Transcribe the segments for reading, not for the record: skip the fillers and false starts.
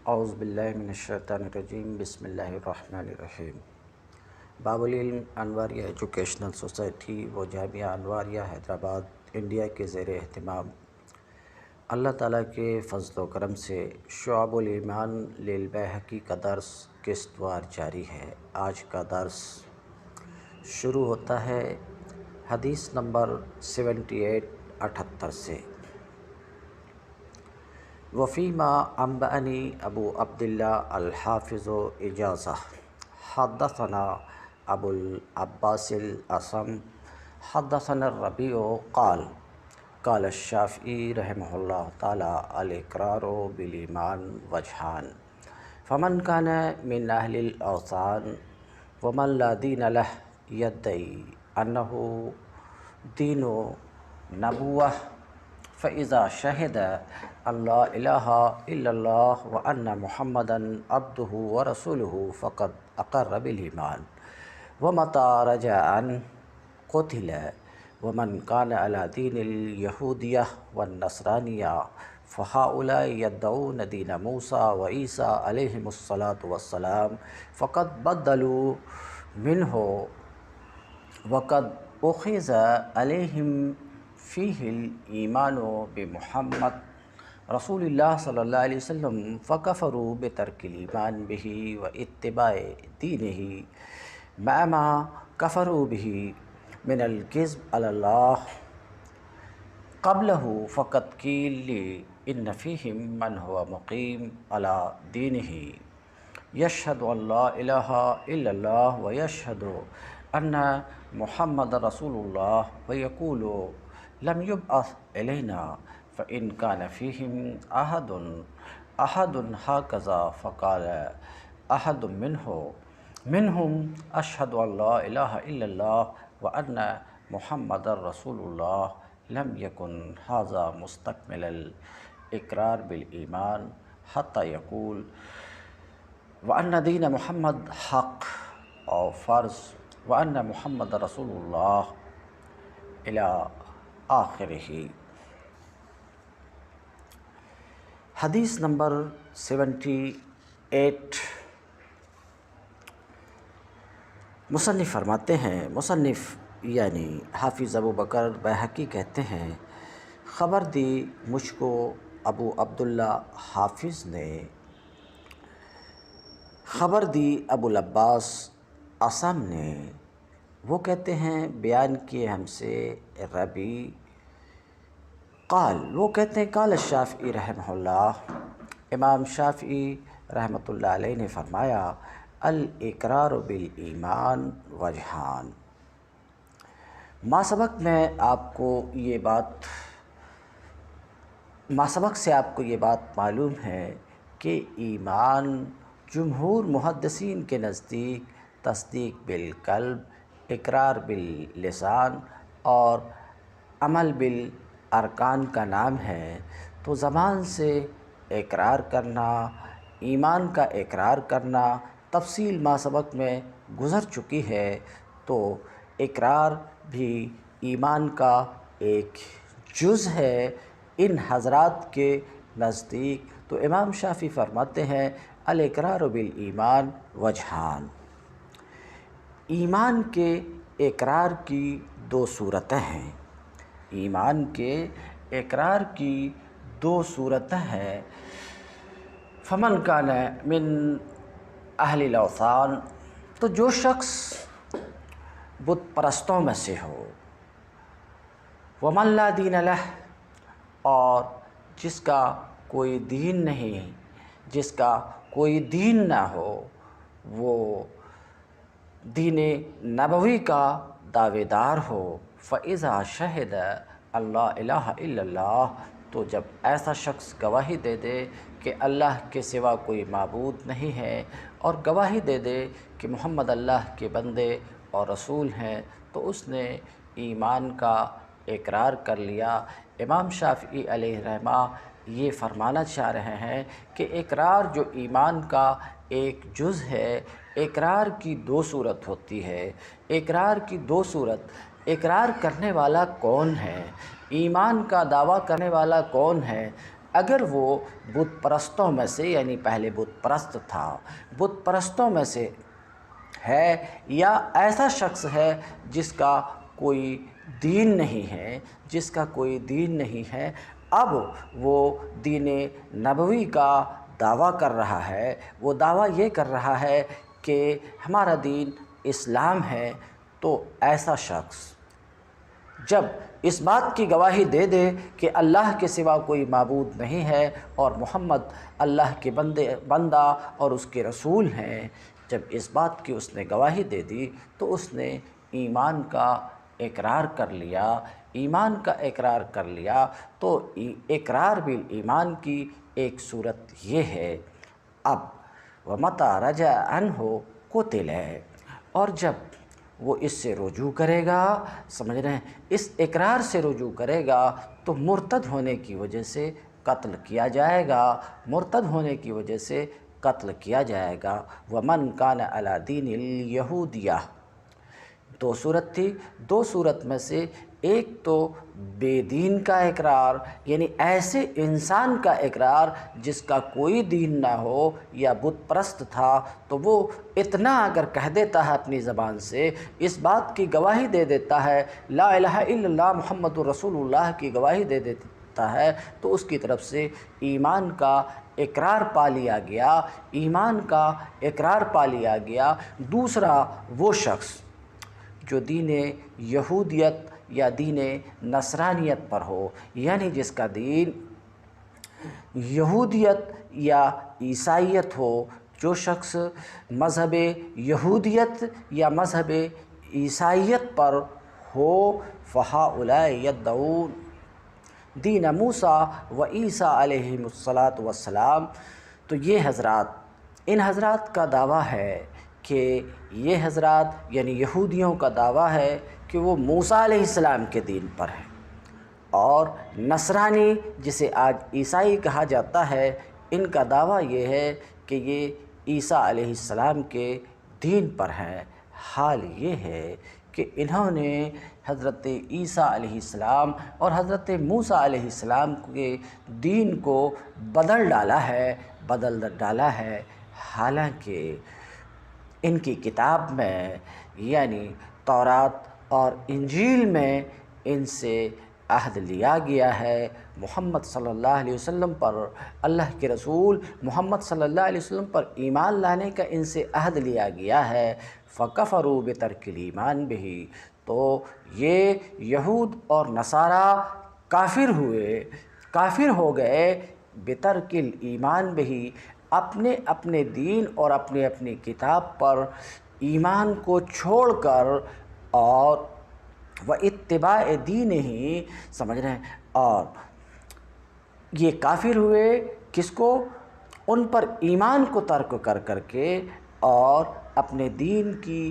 اعوذ باللہ من الشیطان الرجیم، بسم اللہ الرحمن الرحیم۔ باب العلم انواریہ ایجوکیشنل سوسائٹی و جامعہ انواریہ حیدرآباد انڈیا کے زیر اہتمام اللہ تعالیٰ کے فضل و کرم سے شعب الایمان للبیہقی کا درس قسط وار جاری ہے۔ آج کا درس شروع ہوتا ہے حدیث نمبر 78 سے۔ وفیما انبأنی ابو عبداللہ الحافظ اجازہ حدثنا ابو العباس الاصم حدثنا الربیع قال قال الشافعی رحمہ اللہ تعالی الاقرار بالایمان وجہان فمن کان من اہل الاوثان ومن لا دین لہ یدعی انہ دین نبوہ فإذا شہد ان لا الہ الا اللہ وان محمدا عبدہ ورسولہ فقد اقر بالایمان ومتى رجع عنه قتل ومن كان على دين اليهودية والنصرانية فهؤلاء يدعون دين موسى وعيسى عليهم الصلاة والسلام فقد بدلوا منه وقد أخذ عليهم فيه الإيمان بمحمد رسول الله صلى الله عليه وسلم فكفروا بترك الإيمان به واتباع دينه مع ما كفروا به من الكذب على الله قبله فقد قيل لي إن فيهم من هو مقيم على دينه يشهد أن لا إله إلا الله ويشهد أن محمد رسول الله ويقول لم يبعث إلينا فإن كان فيهم أحد هكذا فقال أحد منهم أشهد أن لا إله إلا الله وأن محمد رسول الله لم يكن هذا مستكمل الإقرار بالإيمان حتى يقول وأن دين محمد حق أو فرض وأن محمد رسول الله إلى آخرہ۔ حدیث نمبر 78۔ مصنف فرماتے ہیں، مصنف یعنی حافظ ابو بکر بیہقی کہتے ہیں، خبر دی مجھ کو ابو عبداللہ حافظ نے، خبر دی ابو العباس اصم نے، وہ کہتے ہیں بیان کیے ہم سے ربیع قال، وہ کہتے ہیں قال الشافعی رحمہ اللہ، امام شافعی رحمۃ اللہ علیہ نے فرمایا الاقرار بالایمان وجہان۔ ماسبق سے آپ کو یہ بات معلوم ہے کہ ایمان جمہور محدثین کے نزدیک تصدیق بالقلب، اقرار باللسان اور عمل بالارکان کا نام ہے۔ تو زبان سے اقرار کرنا، ایمان کا اقرار کرنا تفصیل ماسبق میں گزر چکی ہے، تو اقرار بھی ایمان کا ایک جز ہے ان حضرات کے نزدیک۔ تو امام شافعی فرماتے ہیں الاقرار بالایمان وجہان، ایمان کے اقرار کی دو صورتیں ہیں، ایمان کے اقرار کی دو صورتیں ہیں۔ فمن کان من اہل الاوثان، تو جو شخص بت پرستوں میں سے ہو، ومن لا دین لہ، اور جس کا کوئی دین نہیں، جس کا کوئی دین نہ ہو، وہ دین نبوی کا دعوے دار ہو، فإذا شہد ان لا الہ الا اللہ، تو جب ایسا شخص گواہی دے دے کہ اللہ کے سوا کوئی معبود نہیں ہے، اور گواہی دے دے کہ محمد اللہ کے بندے اور رسول ہیں، تو اس نے ایمان کا اقرار کر لیا۔ امام شافعی علیہ رحمہ یہ فرمانا چاہ رہے ہیں کہ اقرار جو ایمان کا ایک جز ہے، اقرار کی دو صورت ہوتی ہے۔ اقرار کی دو صورت، اقرار کرنے والا کون ہے، ایمان کا دعویٰ کرنے والا کون ہے؟ اگر وہ بت پرستوں میں سے، یعنی پہلے بت پرست تھا، بت پرستوں میں سے ہے، یا ایسا شخص ہے جس کا کوئی دین نہیں ہے، جس کا کوئی دین نہیں ہے، اب وہ دین نبوی کا دعویٰ کر رہا ہے، وہ دعویٰ یہ کر رہا ہے کہ ہمارا دین اسلام ہے، تو ایسا شخص جب اس بات کی گواہی دے دے کہ اللہ کے سوا کوئی معبود نہیں ہے اور محمد اللہ کے بندہ اور اس کے رسول ہیں، جب اس بات کی اس نے گواہی دے دی تو اس نے ایمان کا اقرار کر لیا، ایمان کا اقرار کر لیا۔ تو اقرار بالایمان کی ایک صورت یہ ہے۔ اب وَمَتَى رَجَعَ عَنْهُ قُتِلَ، اور جب وہ اس سے رجوع کرے گا، سمجھ رہے ہیں، اس اقرار سے رجوع کرے گا تو مرتد ہونے کی وجہ سے قتل کیا جائے گا، مرتد ہونے کی وجہ سے قتل کیا جائے گا۔ وَمَنْ كَانَ عَلَى دِينِ الْيَهُودِيَّةِ، دو صورت تھی، دو صورت میں سے ایک تو بے دین کا اقرار، یعنی ایسے انسان کا اقرار جس کا کوئی دین نہ ہو یا بت پرست تھا، تو وہ اتنا اگر کہہ دیتا ہے اپنی زبان سے، اس بات کی گواہی دے دیتا ہے، لا الہ الا اللہ محمد رسول اللہ کی گواہی دے دیتا ہے، تو اس کی طرف سے ایمان کا اقرار پا لیا گیا، ایمان کا اقرار پا لیا گیا۔ دوسرا وہ شخص جو دین یہودیت یا دین نصرانیت پر ہو، یعنی جس کا دین یہودیت یا عیسائیت ہو، جو شخص مذہب یہودیت یا مذہب عیسائیت پر ہو، فَهَؤُلَاءِ يَدَّعُونَ دین موسیٰ و عیسیٰ علیہم السلام، تو یہ حضرات، ان حضرات کا دعویٰ ہے کہ یہ حضرات یعنی یہودیوں کا دعویٰ ہے کہ وہ موسیٰ علیہ السلام کے دین پر ہیں، اور نصرانی جسے آج عیسائی کہا جاتا ہے، ان کا دعویٰ یہ ہے کہ یہ عیسیٰ علیہ السلام کے دین پر ہیں۔ حال یہ ہے کہ انہوں نے حضرت عیسیٰ علیہ السلام اور حضرت موسیٰ علیہ السلام کے دین کو بدل ڈالا ہے، حالانکہ ان کی کتاب میں یعنی تورات اور انجیل میں ان سے عہد لیا گیا ہے، محمد صلی اللہ علیہ وسلم پر، اللہ کے رسول محمد صلی اللہ علیہ وسلم پر ایمان لانے کا ان سے عہد لیا گیا ہے۔ فَكَفَرُوا بِتَرْكِ الْإِيمَانِ بِهِ، تو یہ یہود اور نصارہ کافر ہو گئے، بِتَرْكِ الْإِيمَانِ بِهِ، اپنے دین اور اپنی کتاب پر ایمان کو چھوڑ کر، اور وَإِتِّبَاعِ دِينِهِ، سمجھ رہے ہیں، اور یہ کافر ہوئے کس کو؟ ان پر ایمان کو ترک کر کے اور اپنے دین کی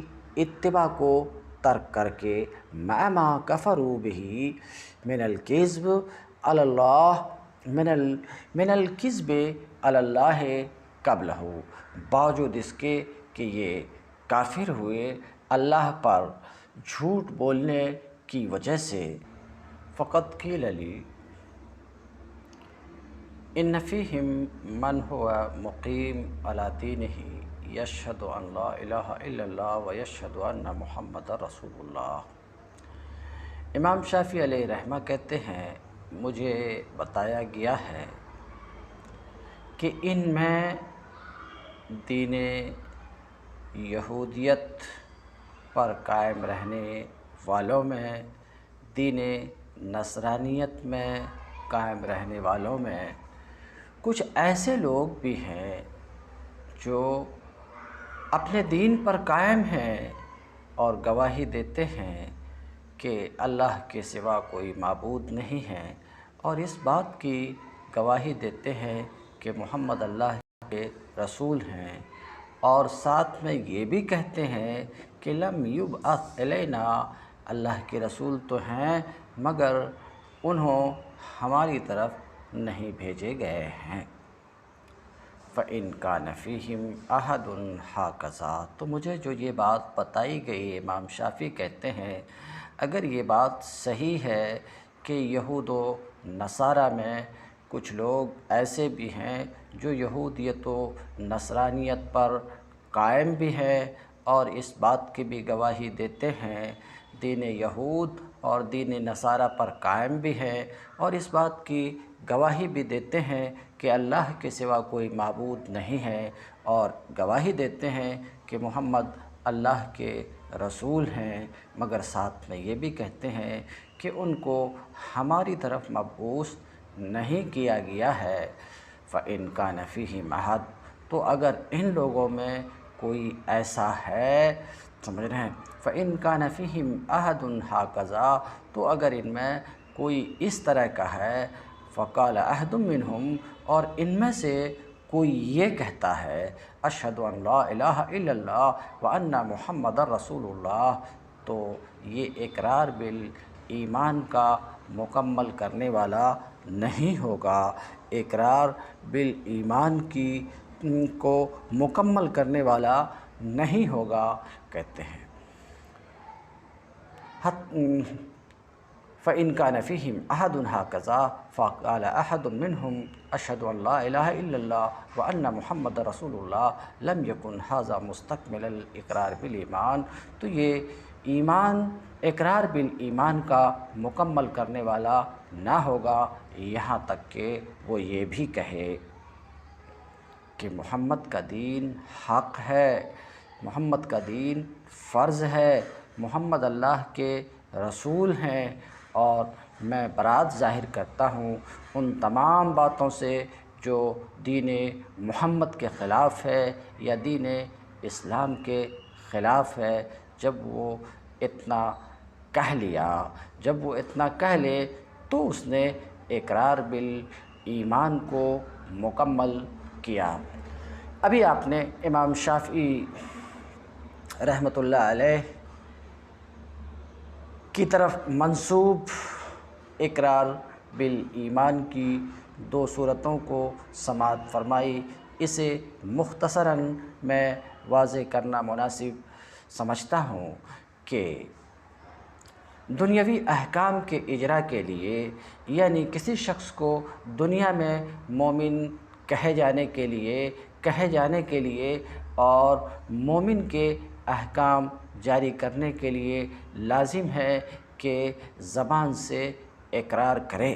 اتباع کو ترک کر کے، مَعَ مَا كَفَرُوا بِهِ مِنَ الْكِذْبِ عَلَى اللَّهِ مِنَ الْكِذْبِ عَلَى اللَّهِ قَبْلَهُ، باوجود اس کے کہ یہ کافر ہوئے اللہ پر جھوٹ بولنے کی وجہ سے۔ فَقَدْ قِيلَ لِي إِنَّ فِيهِمْ مَنْ هُوَ مُقِيمٌ عَلَى دِينِهِ يَشْهَدُ أَنْ لَا إِلَٰهَ إِلَّا اللَّهُ وَيَشْهَدُ أَنَّ مُحَمَّدًا رَسُولُ اللَّهِ۔ امام شافعی علیہ رحمہ کہتے ہیں، مجھے بتایا گیا ہے کہ ان میں دین یہودیت پر قائم رہنے والوں میں، دین نصرانیت میں قائم رہنے والوں میں کچھ ایسے لوگ بھی ہیں جو اپنے دین پر قائم ہیں اور گواہی دیتے ہیں کہ اللہ کے سوا کوئی معبود نہیں ہے، اور اس بات کی گواہی دیتے ہیں کہ محمد اللہ کے رسول ہیں، اور ساتھ میں یہ بھی کہتے ہیں کہ لم یبعث الینا، اللہ کے رسول تو ہیں مگر انہوں ہماری طرف نہیں بھیجے گئے ہیں۔ فَإِنْ كَانَ فِيهِمْ أَحَدٌ هَكَذَا، تو مجھے جو یہ بات بتائی گئی، امام شافعی کہتے ہیں اگر یہ بات صحیح ہے کہ یہود و نصارہ میں کچھ لوگ ایسے بھی ہیں جو یہودیت و نصرانیت پر قائم بھی ہیں اور اس بات کی بھی گواہی دیتے ہیں، دین یہود اور دین نصارہ پر قائم بھی ہیں اور اس بات کی گواہی بھی دیتے ہیں کہ اللہ کے سوا کوئی معبود نہیں ہے، اور گواہی دیتے ہیں کہ محمد اللہ کے رسول ہیں، مگر ساتھ میں یہ بھی کہتے ہیں کہ ان کو ہماری طرف مبعوث نہیں کیا گیا ہے۔ فَإِنْ كَانَ فِيهِمْ أَحَدٌ، تو اگر ان لوگوں میں کوئی ایسا ہے، سمجھ رہے ہیں، فَإِنْ كَانَ فِيهِمْ أَحَدٌ هَكَذَا، تو اگر ان میں کوئی اس طرح کا ہے، فَقَالَ أَحَدٌ مِّنْهُمْ، اور ان میں سے کوئی یہ کہتا ہے أَشْهَدُ أَنْ لَا إِلَٰهَ إِلَّا اللَّهُ وَأَنَّ مُحَمَّدًا رَسُولُ اللَّهُ، تو یہ اقرار بالایمان کا مکمل کرنے والا نہیں ہوگا، اقرار بالایمان کو مکمل کرنے والا نہیں ہوگا، کہتے ہیں۔ فَإِنْ كَانَ فِيهِمْ أَحَدٌ هَكَذَا فَقَالَ أَحَدٌ مِّنْهُمْ أَشْهَدُ أَنْ لَا إِلَٰهَ إِلَّا اللَّهُ وَأَنَّ مُحَمَّدًا رَسُولُ اللَّهِ لَمْ يَكُنْ هَٰذَا مُسْتَكْمِلَ الْإِقْرَارِ بِالْإِيمَانِ، تو یہ ایمان، اقرار بالایمان کا مکمل کرنے والا نہ ہوگا، یہاں تک کہ وہ یہ بھی کہے کہ محمد کا دین حق ہے، محمد کا دین فرض ہے، محمد اللہ کے رسول ہیں، اور میں برات ظاہر کرتا ہوں ان تمام باتوں سے جو دین محمد کے خلاف ہے یا دین اسلام کے خلاف ہے۔ جب وہ اتنا کہہ لیا، جب وہ اتنا کہہ لے تو اس نے اقرار بالایمان کو مکمل کیا۔ ابھی آپ نے امام شافعی رحمۃ اللہ علیہ کی طرف منسوب اقرار بالایمان کی دو صورتوں کو سماعت فرمائی، اسے مختصراً میں واضح کرنا مناسب سمجھتا ہوں کہ دنیاوی احکام کے اجرا کے لیے، یعنی کسی شخص کو دنیا میں مومن کہے جانے کے لیے اور مومن کے احکام جاری کرنے کے لیے لازم ہے کہ زبان سے اقرار کرے،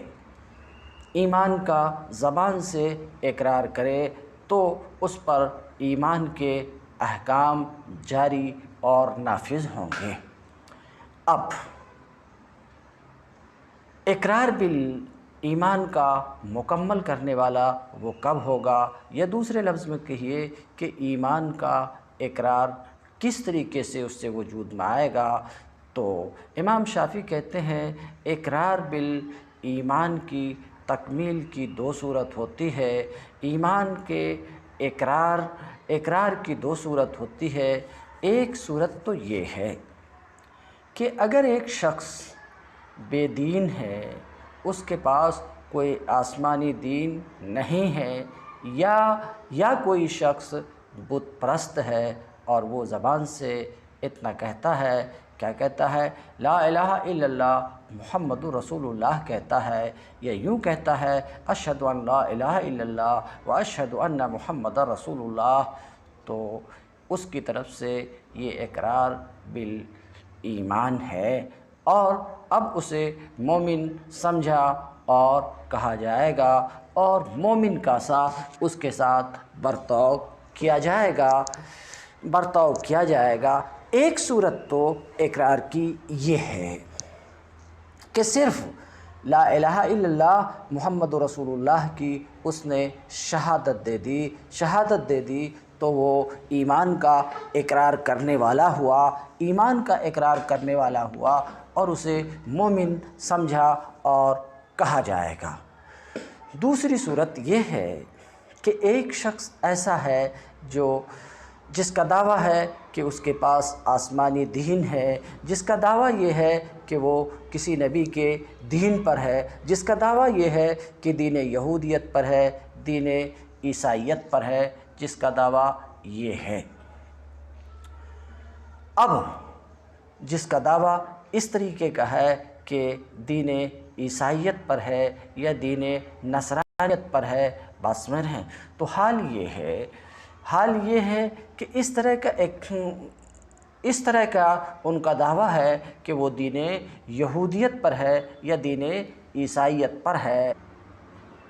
ایمان کا زبان سے اقرار کرے، تو اس پر ایمان کے احکام جاری اور نافذ ہوں گے۔ اب اقرار بالایمان کا مکمل کرنے والا وہ کب ہوگا، یا دوسرے لفظ میں کہیے کہ ایمان کا اقرار کس طریقے سے اس سے وجود میں آئے گا، تو امام شافعی کہتے ہیں اقرار بالایمان کی تکمیل کی دو صورت ہوتی ہے، ایمان کے اقرار کی دو صورت ہوتی ہے۔ ایک صورت تو یہ ہے کہ اگر ایک شخص بے دین ہے، اس کے پاس کوئی آسمانی دین نہیں ہے، یا کوئی شخص بت پرست ہے اور وہ زبان سے اتنا کہتا ہے، کیا کہتا ہے، لا الہ الا اللہ محمد رسول اللہ کہتا ہے، یا یوں کہتا ہے اشہد ان لا الہ الا اللہ واشہد ان محمد رسول اللہ، تو اس کی طرف سے یہ اقرار بالایمان ہے، اور اب اسے مومن سمجھا اور کہا جائے گا، اور مومن کا سا اس کے ساتھ برتاؤ کیا جائے گا۔ ایک صورت تو اقرار کی یہ ہے کہ صرف لا الہ الا اللہ محمد رسول اللہ کی اس نے شہادت دے دی تو وہ ایمان کا اقرار کرنے والا ہوا، اور اسے مومن سمجھا اور کہا جائے گا۔ دوسری صورت یہ ہے کہ ایک شخص ایسا ہے جس کا دعویٰ ہے کہ اس کے پاس آسمانی دین ہے، جس کا دعویٰ یہ ہے کہ وہ کسی نبی کے دین پر ہے، جس کا دعویٰ یہ ہے کہ دین یہودیت پر ہے، دین عیسائیت پر ہے، جس کا دعویٰ یہ ہے۔ اب جس کا دعویٰ اس طریقے کا ہے کہ دین عیسائیت پر ہے یا دین نصرانیت انسانیت پر ہے، باسمر ہیں۔ تو حال یہ ہے کہ اس طرح کا ان کا دعویٰ ہے کہ وہ دین یہودیت پر ہے یا دین عیسائیت پر ہے۔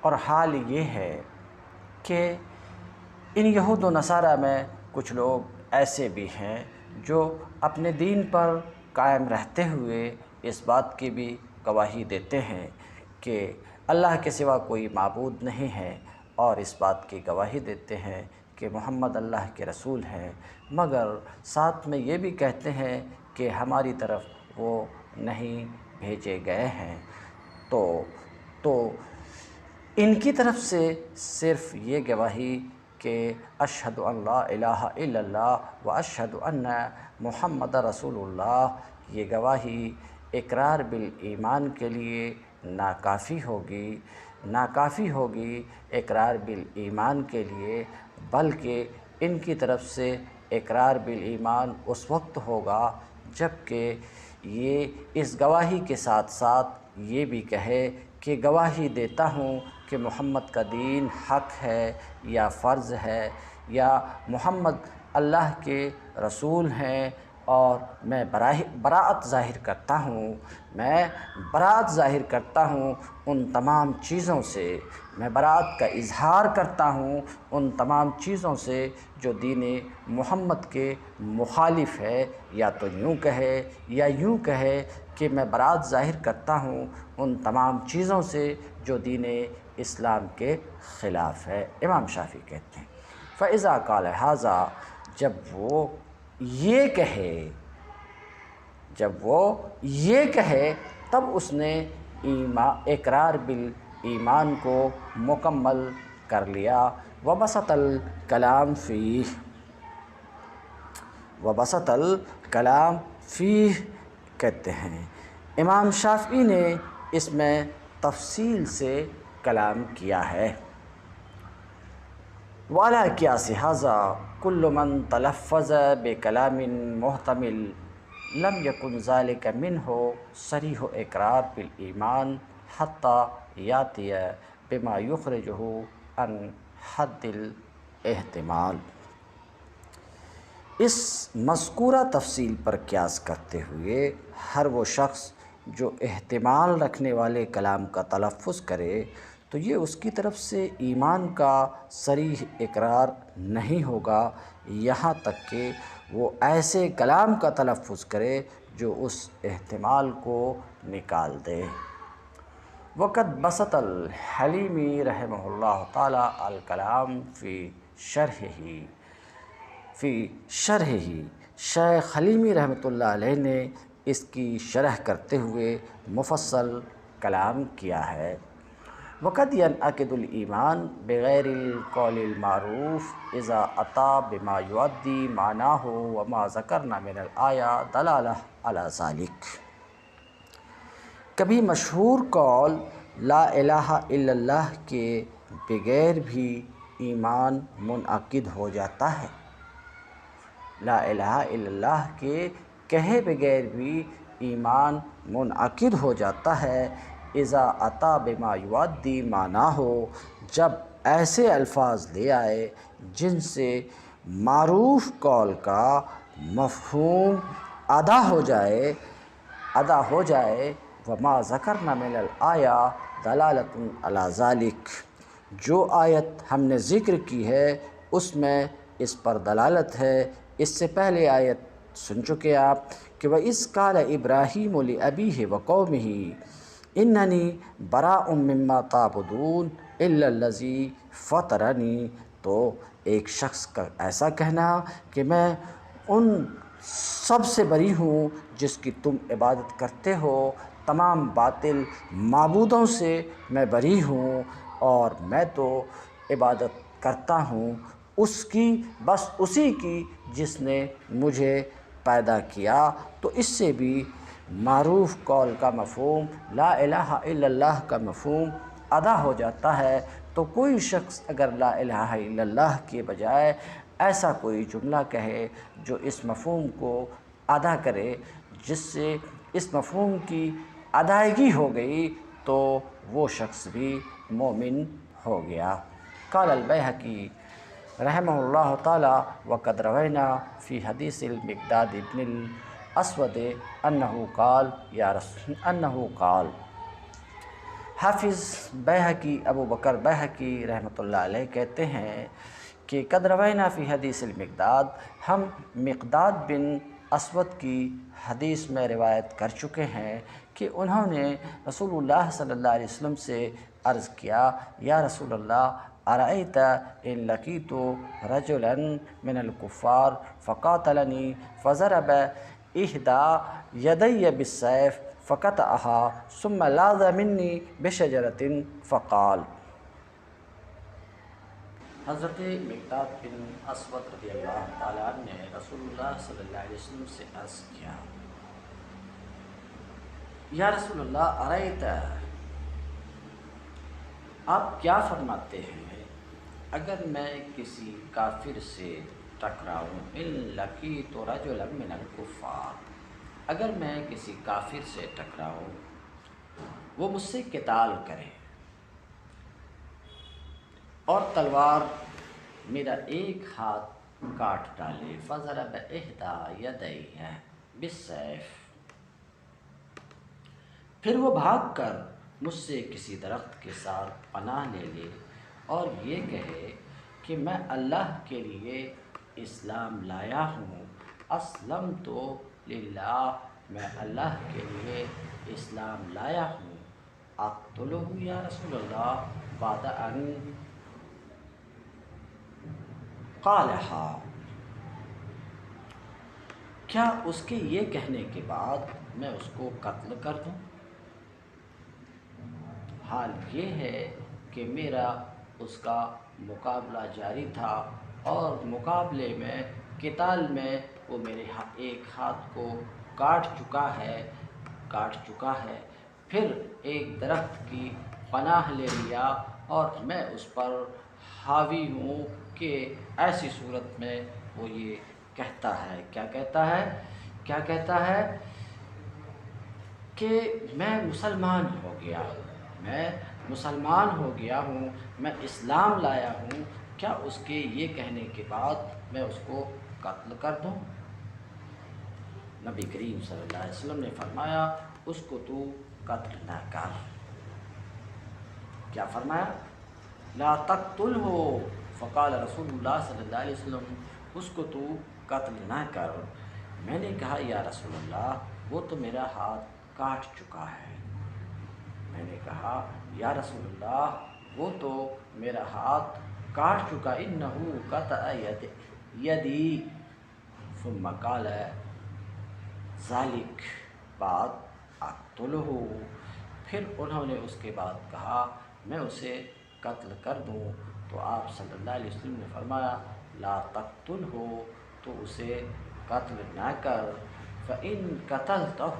اور حال یہ ہے کہ ان یہود و نصارہ میں کچھ لوگ ایسے بھی ہیں جو اپنے دین پر قائم رہتے ہوئے اس بات کی بھی گواہی دیتے ہیں کہ اللہ کے سوا کوئی معبود نہیں ہے، اور اس بات کی گواہی دیتے ہیں کہ محمد اللہ کے رسول ہیں، مگر ساتھ میں یہ بھی کہتے ہیں کہ ہماری طرف وہ نہیں بھیجے گئے ہیں۔ تو ان کی طرف سے صرف یہ گواہی کہ اشہد ان لا الہ الا اللہ و اشہد ان محمد رسول اللہ، یہ گواہی اقرار بالایمان کے لیے ناکافی ہوگی اقرار بالایمان کے لیے، بلکہ ان کی طرف سے اقرار بالایمان اس وقت ہوگا جب کہ یہ اس گواہی کے ساتھ ساتھ یہ بھی کہے کہ گواہی دیتا ہوں کہ محمد کا دین حق ہے یا فرض ہے، یا محمد اللہ کے رسول ہیں، اور میں براءت ظاہر کرتا ہوں ان تمام چیزوں سے، میں براءت کا اظہار کرتا ہوں ان تمام چیزوں سے جو دین محمد کے مخالف ہے، یا تو یوں کہے کہ میں براءت ظاہر کرتا ہوں ان تمام چیزوں سے جو دین اسلام کے خلاف ہے۔ امام شافعی کہتے ہیں فَإِذَا قَالَ هَذَا، جب وہ یہ کہے تب اس نے اقرار بالایمان کو مکمل کر لیا۔ وَبَسَطَ الکلام فیہ کہتے ہیں امام شافعی نے اس میں تفصیل سے کلام کیا ہے۔ وَعَلَىٰ قِيَاسِ هَذَا كُلُّ مَنْ تَلَفَّظَ بِكَلَامٍ مُحْتَمِلٍ لَمْ يَكُنْ ذَلِكَ مِنْهُ صَرِيحُ اقرار بالایمان حَتَّى يَأْتِيَ بِمَا يُخْرِجُهُ عَنْ حَدِّ الاحتمال۔ اس مذکورہ تفصیل پر قیاس کرتے ہوئے ہر وہ شخص جو احتمال رکھنے والے کلام کا تلفظ کرے تو یہ اس کی طرف سے ایمان کا صریح اقرار نہیں ہوگا، یہاں تک کہ وہ ایسے کلام کا تلفظ کرے جو اس احتمال کو نکال دے۔ وقد بسط الحلیمی رحمہ اللہ تعالی الکلام فی شرحہ، شیخ حلیمی رحمۃ اللہ علیہ نے اس کی شرح کرتے ہوئے مفصل کلام کیا ہے۔ وقد ينعقد الایمان بغیر القول المعروف اذا اتى بما يؤدي معناه وما ذکرنا من الآیہ دلالہ علی ذلک۔ کبھی مشہور قول لا الہ الا اللہ کے بغیر بھی ایمان منعقد ہو جاتا ہے، لا الہ الا اللہ کے کہے بغیر بھی ایمان منعقد ہو جاتا ہے۔ اذا اتی بما یؤدی معناہ، جب ایسے الفاظ لے آئے جن سے معروف قول کا مفہوم ادا ہو جائے وما ذکرنا من الآیہ دلالۃ علی ذلک، جو آیت ہم نے ذکر کی ہے اس میں اس پر دلالت ہے۔ اس سے پہلے آیت سن چکے آپ کہ وَإِذْ قَالَ إِبْرَاهِيمُ لِأَبِيهِ وَقَوْمِهِ إِنَّنِي بَرَاءٌ مِّمَّا تَعْبُدُونَ إِلَّا الَّذِي فَطَرَنِي، تو ایک شخص کا ایسا کہنا کہ میں ان سب سے بری ہوں جس کی تم عبادت کرتے ہو، تمام باطل معبودوں سے میں بری ہوں، اور میں تو عبادت کرتا ہوں بس اسی کی جس نے مجھے پیدا کیا۔ تو اس سے بھی معروف قول کا مفہوم، لا الہ الا اللہ کا مفہوم ادا ہو جاتا ہے۔ تو کوئی شخص اگر لا الہ الا اللہ کے بجائے ایسا کوئی جملہ کہے جو اس مفہوم کو ادا کرے، جس سے اس مفہوم کی ادائیگی ہو گئی، تو وہ شخص بھی مومن ہو گیا۔ قال البیہقی رحمہ اللہ تعالی وقد روینا فی حدیث المقداد ابن الاسود انہ قال حافظ بیہقی ابو بکر بیہقی رحمۃ اللہ علیہ کہتے ہیں کہ قد روینا فی حدیث المقداد، ہم مقداد بن اسود کی حدیث میں روایت کر چکے ہیں کہ انہوں نے رسول اللہ صلی اللہ علیہ وسلم سے عرض کیا، یا رسول اللہ ارأیت ان لقیت رجلا من الکفار فقاتلنی فضرب احدی یدی بالسیف فقطعها ثم لاذ منی بشجرۃ فقال۔ حضرت مقداد بن اسود رضی اللہ تعالیٰ عنہ نے رسول اللہ صلی اللہ علیہ وسلم سے عرض کیا، یا رسول اللہ ارأیت، آپ کیا فرماتے ہیں اگر میں کسی کافر سے ٹکراؤں، ان لقیت رجلا من الکفار، اگر میں کسی کافر سے ٹکراؤں، وہ مجھ سے قتال کرے اور تلوار میرا ایک ہاتھ کاٹ ڈالے، فضرب احدی یدیہ بالسیف، پھر وہ بھاگ کر مجھ سے کسی درخت کے ساتھ پناہ لے لے اور یہ کہے کہ میں اللہ کے لیے اسلام لایا ہوں، اسلمت للہ، میں اللہ کے لیے اسلام لایا ہوں، اقتلہ یا رسول اللہ بعد ان قالہا، کیا اس کے یہ کہنے کے بعد میں اس کو قتل کر دوں؟ حال یہ ہے کہ میرا اس کا مقابلہ جاری تھا اور مقابلے میں قتال میں وہ میرے ایک ہاتھ کو کاٹ چکا ہے، پھر ایک درخت کی پناہ لے لیا اور میں اس پر حاوی ہوں کہ ایسی صورت میں وہ یہ کہتا ہے، کیا کہتا ہے کہ میں مسلمان ہو گیا ہوں، میں اسلام لایا ہوں، کیا اس کے یہ کہنے کے بعد میں اس کو قتل کر دوں؟ نبی کریم صلی اللہ علیہ وسلم نے فرمایا اس کو تو قتل نہ کر۔ کیا فرمایا؟ لا تقتلہ، فقال رسول اللہ صلی اللہ علیہ وسلم اس کو تو قتل نہ کر۔ میں نے کہا یا رسول اللہ وہ تو میرا ہاتھ کاٹ چکا ہے، میں نے کہا یا رسول اللہ وہ تو میرا ہاتھ کاٹ چکا، انہ قطع یدی، ثم قال ذالک بعد اقتلہ، پھر انہوں نے اس کے بعد کہا میں اسے قتل کر دوں، تو آپ صلی اللہ علیہ وسلم نے فرمایا لا تقتلہ، تو اسے قتل نہ کر، فإن قتلتہ،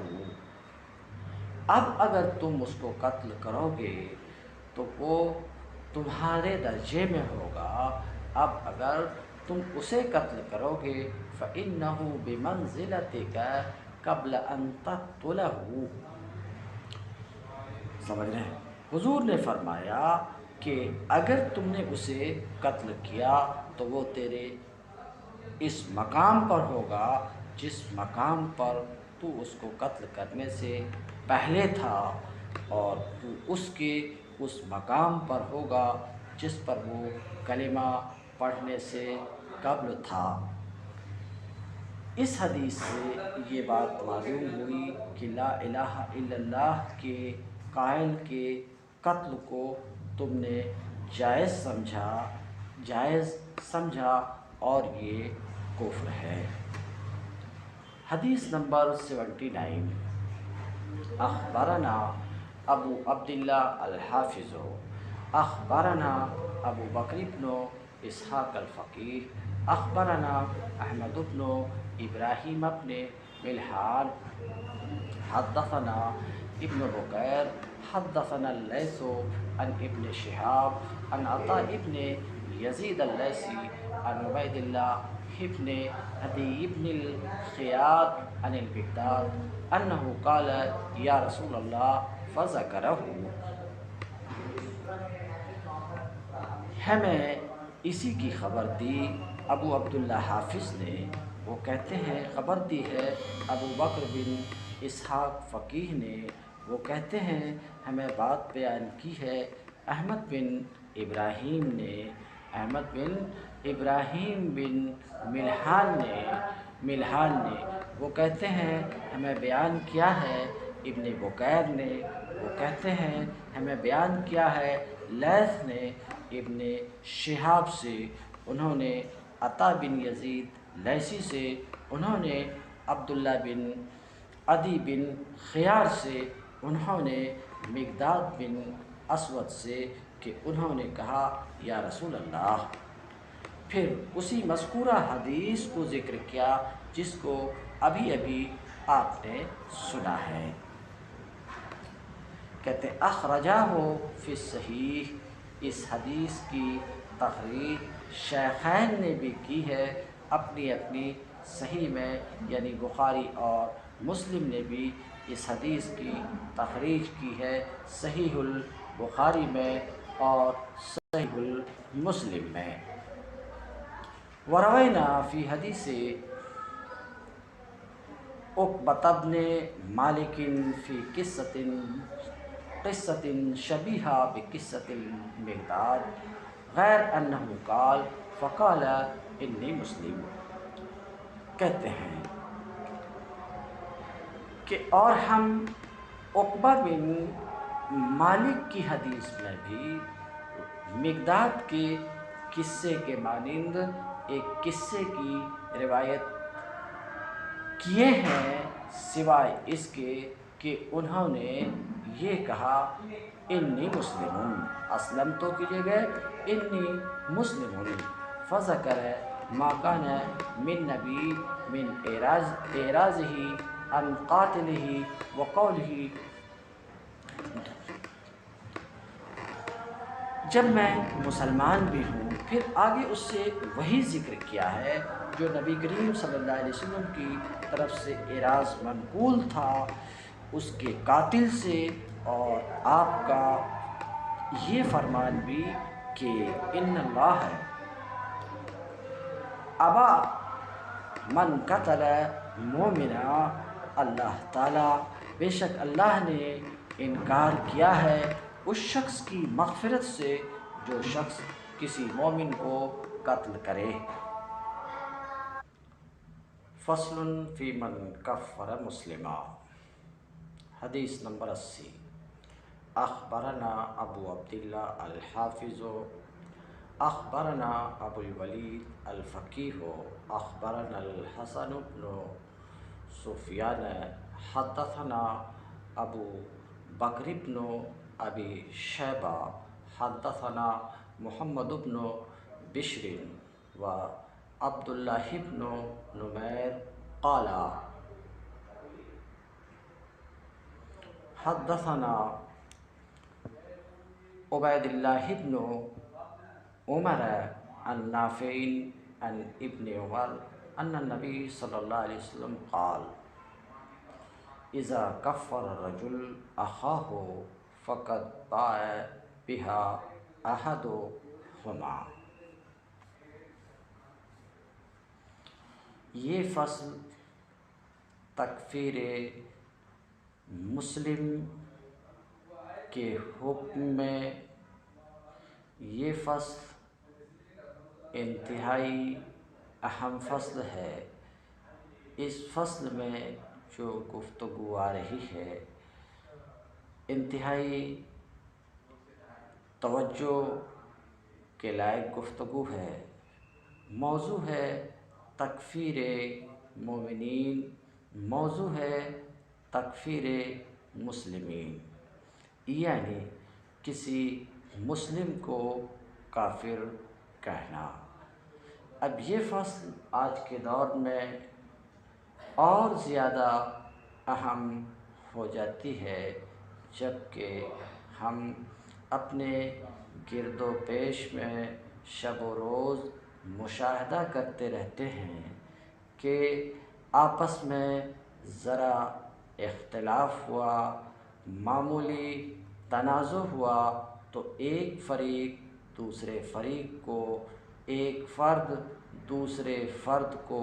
اب اگر تم اس کو قتل کرو گے تو وہ تمہارے درجے میں ہوگا، اب اگر تم اسے قتل کرو گے فإنہ بمنزلتک قبل ان تقتلہ، سمجھ رہے ہیں؟ حضور نے فرمایا کہ اگر تم نے اسے قتل کیا تو وہ تیرے اس مقام پر ہوگا جس مقام پر تو اس کو قتل کرنے سے پہلے تھا، اور تو اس کے اس مقام پر ہوگا جس پر وہ کلمہ پڑھنے سے قبل تھا۔ اس حدیث سے یہ بات معلوم ہوئی کہ لا الہ الا اللہ کے قائل کے قتل کو تم نے جائز سمجھا اور یہ کفر ہے۔ حدیث نمبر 79، اخبرنا ابو عبداللہ الحافظ اخبرنا ابو بکر بن اسحاق الفقیہ اخبرنا احمد بن ابراہیم بن ملحان حدثنا ابن بکیر حدثنا اللیث عن ابن شہاب عن عطاء ابن یزید اللیثی عن عبید اللہ ابن عدی بن الخیاط عن المقداد انہ قال یا رسول اللہ فذکرہ۔ ہمیں اسی کی خبر دی ابو عبداللہ حافظ نے، وہ کہتے ہیں خبر دی ہے ابو بکر بن اسحاق فقیہ نے، وہ کہتے ہیں ہمیں بات بیان کی ہے احمد بن ابراہیم نے، احمد بن ابراہیم بن ملحان نے، وہ کہتے ہیں ہمیں بیان کیا ہے ابن بکیر نے، وہ کہتے ہیں ہمیں بیان کیا ہے لیث نے ابن شہاب سے، انہوں نے عطا بن یزید لیثی سے، انہوں نے عبداللہ بن عدی بن خیار سے، انہوں نے مقداد بن اسود سے کہ انہوں نے کہا یا رسول اللہ، پھر اسی مذکورہ حدیث کو ذکر کیا جس کو ابھی ابھی آپ نے سنا ہے۔ کہتے ہیں اخرجہ فی الصحیح، اس حدیث کی تخریج شیخین نے بھی کی ہے اپنی اپنی صحیح میں، یعنی بخاری اور مسلم نے بھی اس حدیث کی تخریج کی ہے صحیح البخاری میں اور صحیح المسلم میں۔ وروینا فی حدیث عقبۃ بن مالک فی قصۃ شبیہہ بقصۃ المقداد غیر انہ قال فقال انی مسلم۔ کہتے ہیں کہ اور ہم عقبہ بن مالک کی حدیث میں بھی مقداد کے قصے کے مانند ایک قصے کی روایت کیے ہیں، سوائے اس کے کہ انہوں نے یہ کہا انی مسلم، اسلمت کی جگہ انی مسلم، فذکر ما کان من نبی من اعراضہ عن قاتلہ وقولہ، جب میں مسلمان بھی ہوں، پھر آگے اس سے وہی ذکر کیا ہے جو نبی کریم صلی اللہ علیہ وسلم کی طرف سے اعراض منقول تھا اس کے قاتل سے، اور آپ کا یہ فرمان بھی کہ ان اللہ ابا من قتل مومنا، اللہ تعالیٰ بے شک اللہ نے انکار کیا ہے اس شخص کی مغفرت سے جو شخص کسی مومن کو قتل کرے۔ فصل فی من کفر مسلما، حدیث نمبر 80۔ اخبرنا ابو عبداللہ الحافظ اخبرنا ابو الولید الفقیہ اخبرنا الحسن بن سفیان حدثنا ابو بکر بن ابی شیبہ حدثنا محمد بن بشر و عبداللہ بن نمیر قال حدثنا عبید اللہ بن عمر عن نافع عن ابن عمر ان النبی صلی اللہ علیہ وسلم قال اذا کفر الرجل اخاہ فقد باء بها احدہما۔ یہ فصل تکفیر مسلم کے حکم میں، یہ فصل انتہائی اہم فصل ہے۔ اس فصل میں جو گفتگو آ رہی ہے انتہائی توجہ کے لائق گفتگو ہے، موضوع ہے تکفیر مومنین، موضوع ہے تکفیر مسلمین، یعنی کسی مسلم کو کافر کہنا۔ اب یہ فصل آج کے دور میں اور زیادہ اہم ہو جاتی ہے جب کہ ہم اپنے گرد و پیش میں شب و روز مشاہدہ کرتے رہتے ہیں کہ آپس میں ذرا اختلاف ہوا، معمولی تنازع ہوا تو ایک فریق دوسرے فریق کو، ایک فرد دوسرے فرد کو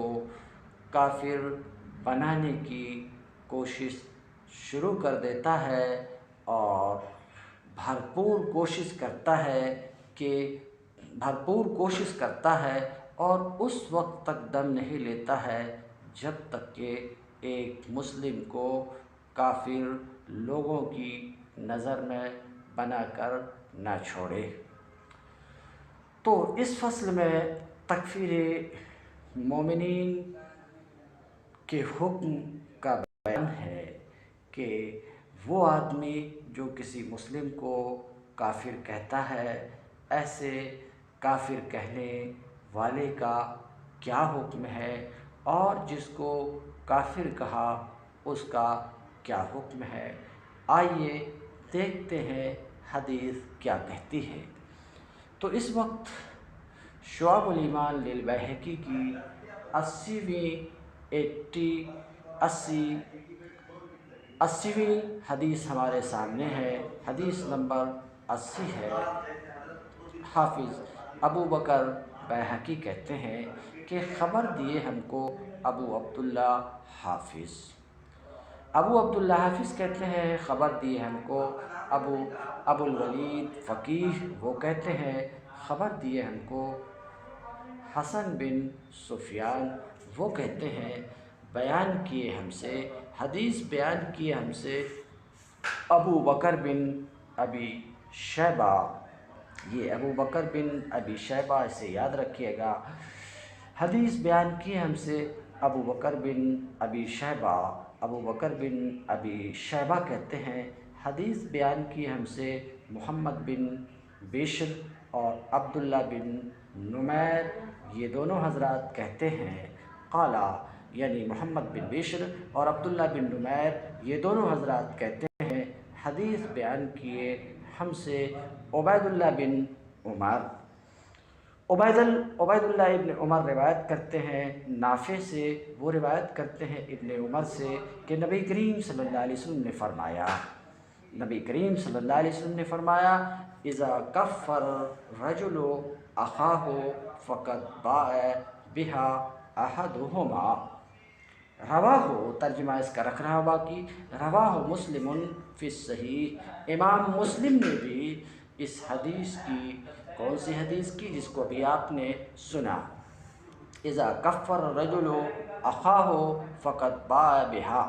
کافر بنانے کی کوشش شروع کر دیتا ہے اور بھرپور کوشش کرتا ہے اور اس وقت تک دم نہیں لیتا ہے جب تک کہ ایک مسلم کو کافر لوگوں کی نظر میں بنا کر نہ چھوڑے۔ تو اس فصل میں تکفیر مومنین کے حکم کا بیان ہے کہ وہ آدمی جو کسی مسلم کو کافر کہتا ہے، ایسے کافر کہنے والے کا کیا حکم ہے، اور جس کو کافر کہا اس کا کیا حکم ہے۔ آئیے دیکھتے ہیں حدیث کیا کہتی ہے۔ تو اس وقت شعب الایمان للبیہقی کی 80ویں حدیث ہمارے سامنے ہے۔ حدیث نمبر 80 ہے۔ حافظ ابو بکر بیہقی کہتے ہیں کہ خبر دیے ہم کو ابو عبداللہ حافظ۔ ابو عبداللہ حافظ کہتے ہیں خبر دیے ہم کو ابو الولید فقیہ، وہ کہتے ہیں خبر دیے ہم کو حسن بن سفیان، وہ کہتے ہیں بیان کیے ہم سے، حدیث بیان کیے ہم سے ابو بکر بن ابی شیبہ۔ یہ ابو بکر بن ابی شیبہ، اسے یاد رکھیے گا۔ حدیث بیان کی ہم سے ابو بکر بن ابی شیبہ۔ ابو بکر بن ابی شیبہ کہتے ہیں حدیث بیان کی ہم سے محمد بن بشر اور عبداللہ بن نمیر، یہ دونوں حضرات کہتے ہیں قالا، یعنی محمد بن بشر اور عبداللہ بن نمیر یہ دونوں حضرات کہتے ہیں حدیث بیان کیے ہم سے عبید اللہ بن عمر۔ عبید اللہ ابن عمر روایت کرتے ہیں نافع سے، وہ روایت کرتے ہیں ابن عمر سے کہ نبی کریم صلی اللہ علیہ وسلم نے فرمایا اذا کفر الرجل اخاہ فقد باء بها احدہما۔ رواہ، ترجمہ اس کا رکھ رہا باقی، رواہ مسلم فی الصحیح، امام مسلم نے بھی اس حدیث کی، کون سی حدیث کی؟ جس کو بھی آپ نے سنا، اذا کفر الرجل اخاہ فقد باء بها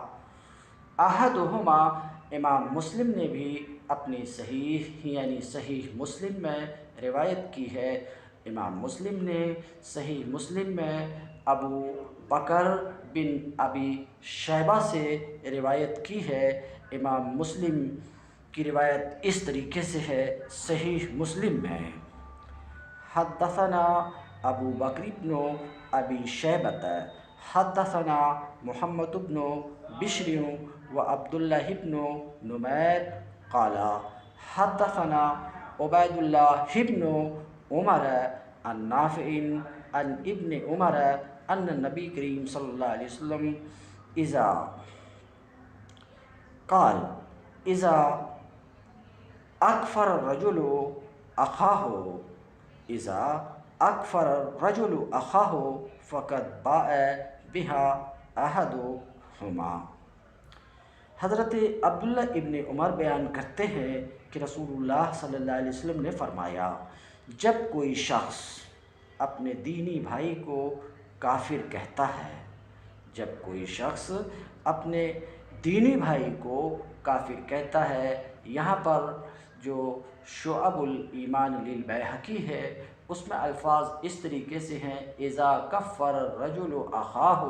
احدہما، امام مسلم نے بھی اپنی صحیح یعنی صحیح مسلم میں روایت کی ہے۔ امام مسلم نے صحیح مسلم میں ابو بکر بن ابی شیبہ سے روایت کی ہے۔ امام مسلم کی روایت اس طریقے سے ہے صحیح مسلم میں، حدثنا ابو بکر بن ابی شیبۃ حدثنا محمد بن بشر و عبداللہ بن نمیر قال حدثنا عبید اللہ بن عمر عن نافع عن ابن عمر ان نبی کریم صلی اللہ علیہ وسلم قال اذا اکفر الرجل اخاہ فقد باء بها احدہما۔ حضرت عبداللہ ابن عمر بیان کرتے ہیں کہ رسول اللہ صلی اللہ علیہ وسلم نے فرمایا جب کوئی شخص اپنے دینی بھائی کو کافر کہتا ہے، جب کوئی شخص اپنے دینی بھائی کو کافر کہتا ہے، یہاں پر جو شعب الایمان للبیہقی ہے اس میں الفاظ اس طریقے سے ہیں اذا کفر الرجل اخاہ،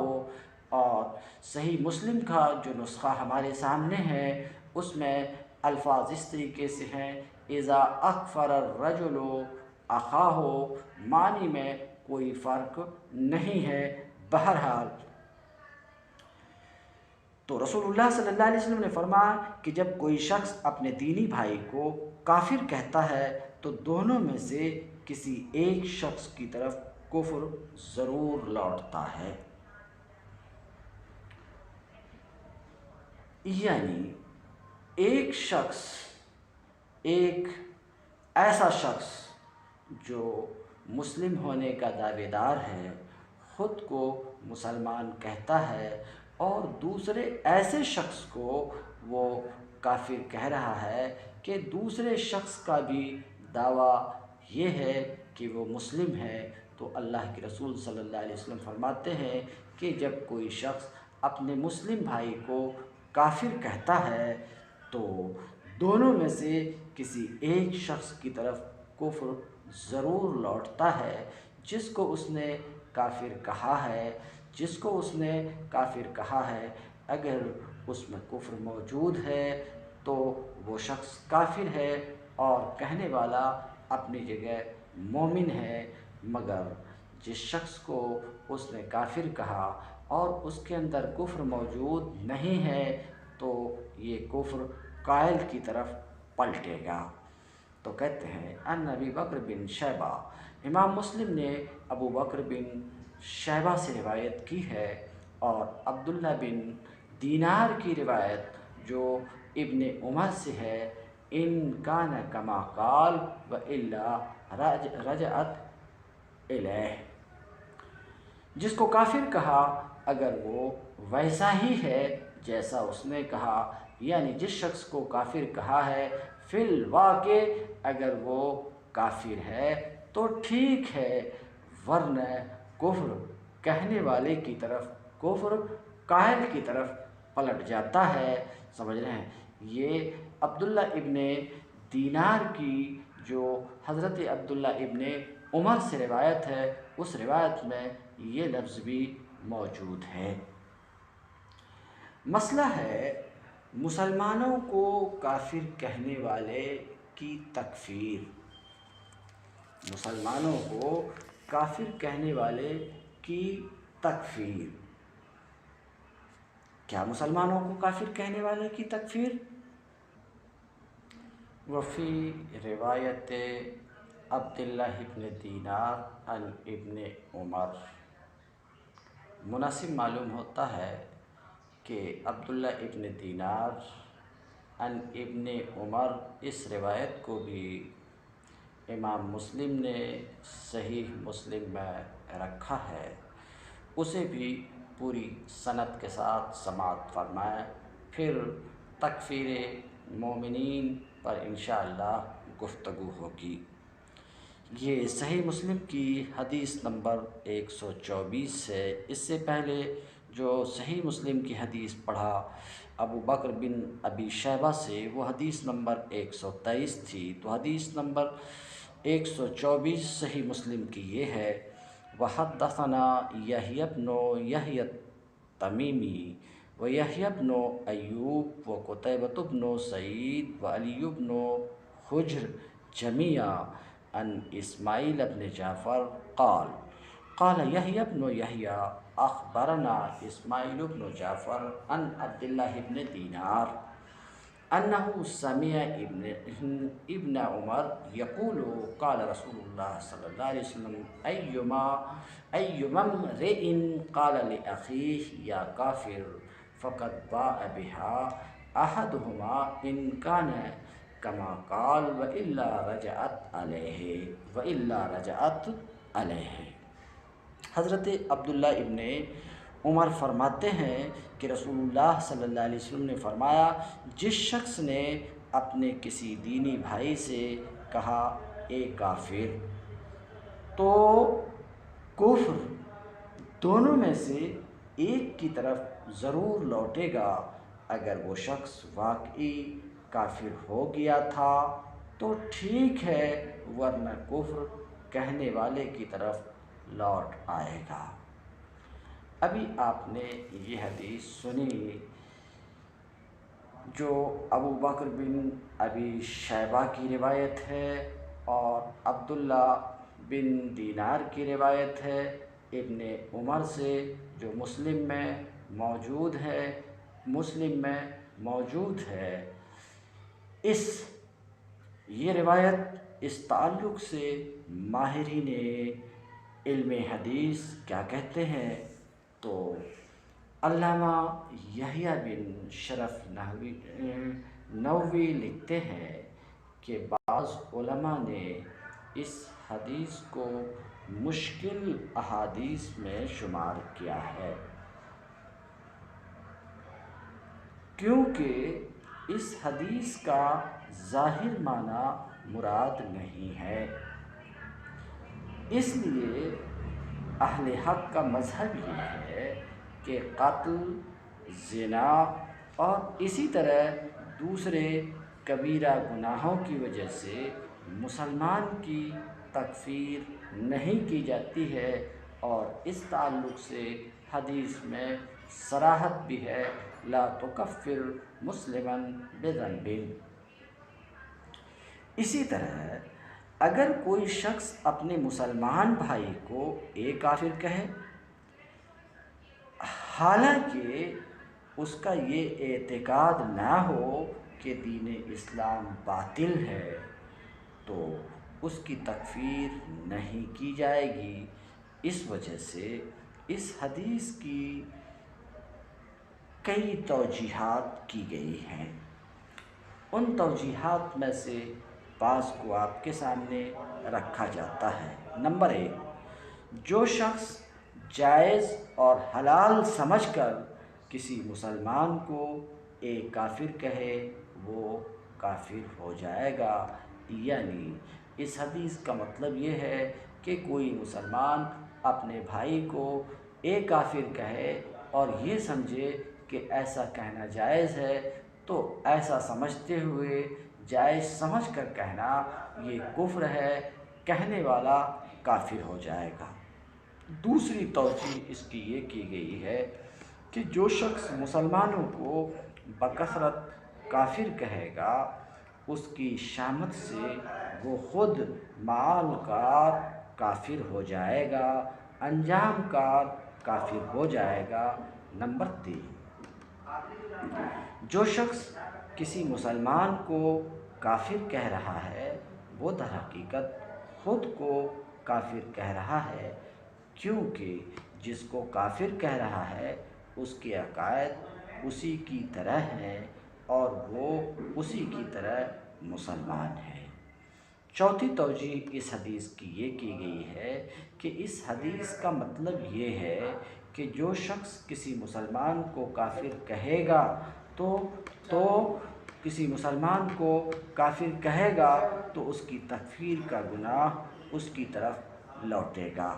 اور صحیح مسلم کا جو نسخہ ہمارے سامنے ہے اس میں الفاظ اس طریقے سے ہیں اذا اکفر الرجل اخاہ، معنی میں کوئی فرق نہیں ہے۔ بہرحال تو رسول اللہ صلی اللہ علیہ وسلم نے فرمایا کہ جب کوئی شخص اپنے دینی بھائی کو کافر کہتا ہے تو دونوں میں سے کسی ایک شخص کی طرف کفر ضرور لوٹتا ہے، یعنی ایک ایسا شخص جو مسلم ہونے کا دعوے دار ہے، خود کو مسلمان کہتا ہے اور دوسرے ایسے شخص کو وہ کافر کہہ رہا ہے کہ دوسرے شخص کا بھی دعویٰ یہ ہے کہ وہ مسلم ہے، تو اللہ کے رسول صلی اللہ علیہ وسلم فرماتے ہیں کہ جب کوئی شخص اپنے مسلم بھائی کو کافر کہتا ہے تو دونوں میں سے کسی ایک شخص کی طرف کفر ضرور لوٹتا ہے، جس کو اس نے کافر کہا ہے، جس کو اس نے کافر کہا ہے اگر اس میں کفر موجود ہے تو وہ شخص کافر ہے اور کہنے والا اپنی جگہ مومن ہے، مگر جس شخص کو اس نے کافر کہا اور اس کے اندر کفر موجود نہیں ہے تو یہ کفر قائل کی طرف پلٹے گا۔ تو کہتے ہیں ان ابی بکر بن شیبہ، امام مسلم نے ابو بکر بن شیبہ سے روایت کی ہے، اور عبداللہ بن دینار کی روایت جو ابن عمر سے ہے، ان کان کما قال و الا رجعت الیہ، جس کو کافر کہا اگر وہ ویسا ہی ہے جیسا اس نے کہا، یعنی جس شخص کو کافر کہا ہے فی الواقع اگر وہ کافر ہے تو ٹھیک ہے، ورنہ کفر کہنے والے کی طرف، کفر قائل کی طرف پلٹ جاتا ہے۔ سمجھ رہے ہیں؟ یہ عبداللہ ابن دینار کی جو حضرت عبداللہ ابن عمر سے روایت ہے، اس روایت میں یہ لفظ بھی موجود ہے۔ مسئلہ ہے مسلمانوں کو کافر کہنے والے کی تکفیر۔ مسلمانوں کو کافر کہنے والے کی تکفیر، کیا مسلمانوں کو کافر کہنے والے کی تکفیر؟ وفی روایت عبداللہ ابن دینار عن ابن عمر، مناسب معلوم ہوتا ہے کہ عبداللہ ابن دینار عن ابن عمر اس روایت کو بھی امام مسلم نے صحیح مسلم میں رکھا ہے، اسے بھی پوری سند کے ساتھ سماعت فرمائیں، پھر تکفیر مومنین پر انشاءاللہ گفتگو ہوگی۔ یہ صحیح مسلم کی حدیث نمبر 124 ہے۔ اس سے پہلے جو صحیح مسلم کی حدیث پڑھا ابو بکر بن ابی شیبہ سے، وہ حدیث نمبر 123 تھی، تو حدیث نمبر 124 صحیح مسلم کی یہ ہے: وحدثنا یحییٰ بن یحییٰ التمیمی ویحییٰ بن ایوب وقتیبۃ بن سعید وعلی بن حجر جمیعا عن اسماعیل بن جعفر قال قال یحییٰ بن یحییٰ اخبرنا اسماعیل بن جعفر عن عبداللہ بن دینار انہ سمع ابن عمر یقول قال رسول اللہ صلی اللہ علیہ وسلم ایما امرئ قال لأخیہ یا کافر فقد باء بها احدہما ان کان کما قال والا رجعت علیہ۔ حضرت عبداللہ ابن عمر فرماتے ہیں کہ رسول اللہ صلی اللہ علیہ وسلم نے فرمایا، جس شخص نے اپنے کسی دینی بھائی سے کہا اے کافر، تو کفر دونوں میں سے ایک کی طرف ضرور لوٹے گا، اگر وہ شخص واقعی کافر ہو گیا تھا تو ٹھیک ہے، ورنہ کفر کہنے والے کی طرف لوٹ آئے گا۔ ابھی آپ نے یہ حدیث سنی جو ابو بکر بن ابی شیبہ کی روایت ہے اور عبداللہ بن دینار کی روایت ہے ابن عمر سے، جو مسلم میں موجود ہے۔ یہ روایت اس تعلق سے ماہرین علم حدیث کیا کہتے ہیں؟ تو علامہ یحییٰ بن شرف نووی لکھتے ہیں کہ بعض علماء نے اس حدیث کو مشکل احادیث میں شمار کیا ہے، کیونکہ اس حدیث کا ظاہر معنی مراد نہیں ہے۔ اس لیے اہل حق کا مذہب یہ ہے کہ قتل، زنا اور اسی طرح دوسرے کبیرہ گناہوں کی وجہ سے مسلمان کی تکفیر نہیں کی جاتی ہے، اور اس تعلق سے حدیث میں صراحت بھی ہے، لا تکفر مسلما بذنب۔ اسی طرح اگر کوئی شخص اپنے مسلمان بھائی کو ایک کافر کہے، حالانکہ اس کا یہ اعتقاد نہ ہو کہ دین اسلام باطل ہے، تو اس کی تکفیر نہیں کی جائے گی۔ اس وجہ سے اس حدیث کی کئی توجیحات کی گئی ہیں۔ ان توجیحات میں سے بعض کو آپ کے سامنے رکھا جاتا ہے۔ نمبر 1، جو شخص جائز اور حلال سمجھ کر کسی مسلمان کو ایک کافر کہے وہ کافر ہو جائے گا، یعنی اس حدیث کا مطلب یہ ہے کہ کوئی مسلمان اپنے بھائی کو ایک کافر کہے اور یہ سمجھے کہ ایسا کہنا جائز ہے، تو ایسا سمجھتے ہوئے جائز سمجھ کر کہنا یہ کفر ہے، کہنے والا کافر ہو جائے گا۔ دوسری توجیہ اس کی یہ کی گئی ہے کہ جو شخص مسلمانوں کو بکثرت کافر کہے گا، اس کی شامت سے وہ خود معال کار کافر ہو جائے گا، انجام کار کافر ہو جائے گا۔ نمبر 3، جو شخص کسی مسلمان کو کافر کہہ رہا ہے وہ در حقیقت خود کو کافر کہہ رہا ہے، کیونکہ جس کو کافر کہہ رہا ہے اس کے عقائد اسی کی طرح ہیں اور وہ اسی کی طرح مسلمان ہے۔ چوتھی توجیہ اس حدیث کی یہ کی گئی ہے کہ اس حدیث کا مطلب یہ ہے کہ جو شخص کسی مسلمان کو کافر کہے گا تو کسی مسلمان کو کافر کہے گا تو اس کی تکفیر کا گناہ اس کی طرف لوٹے گا۔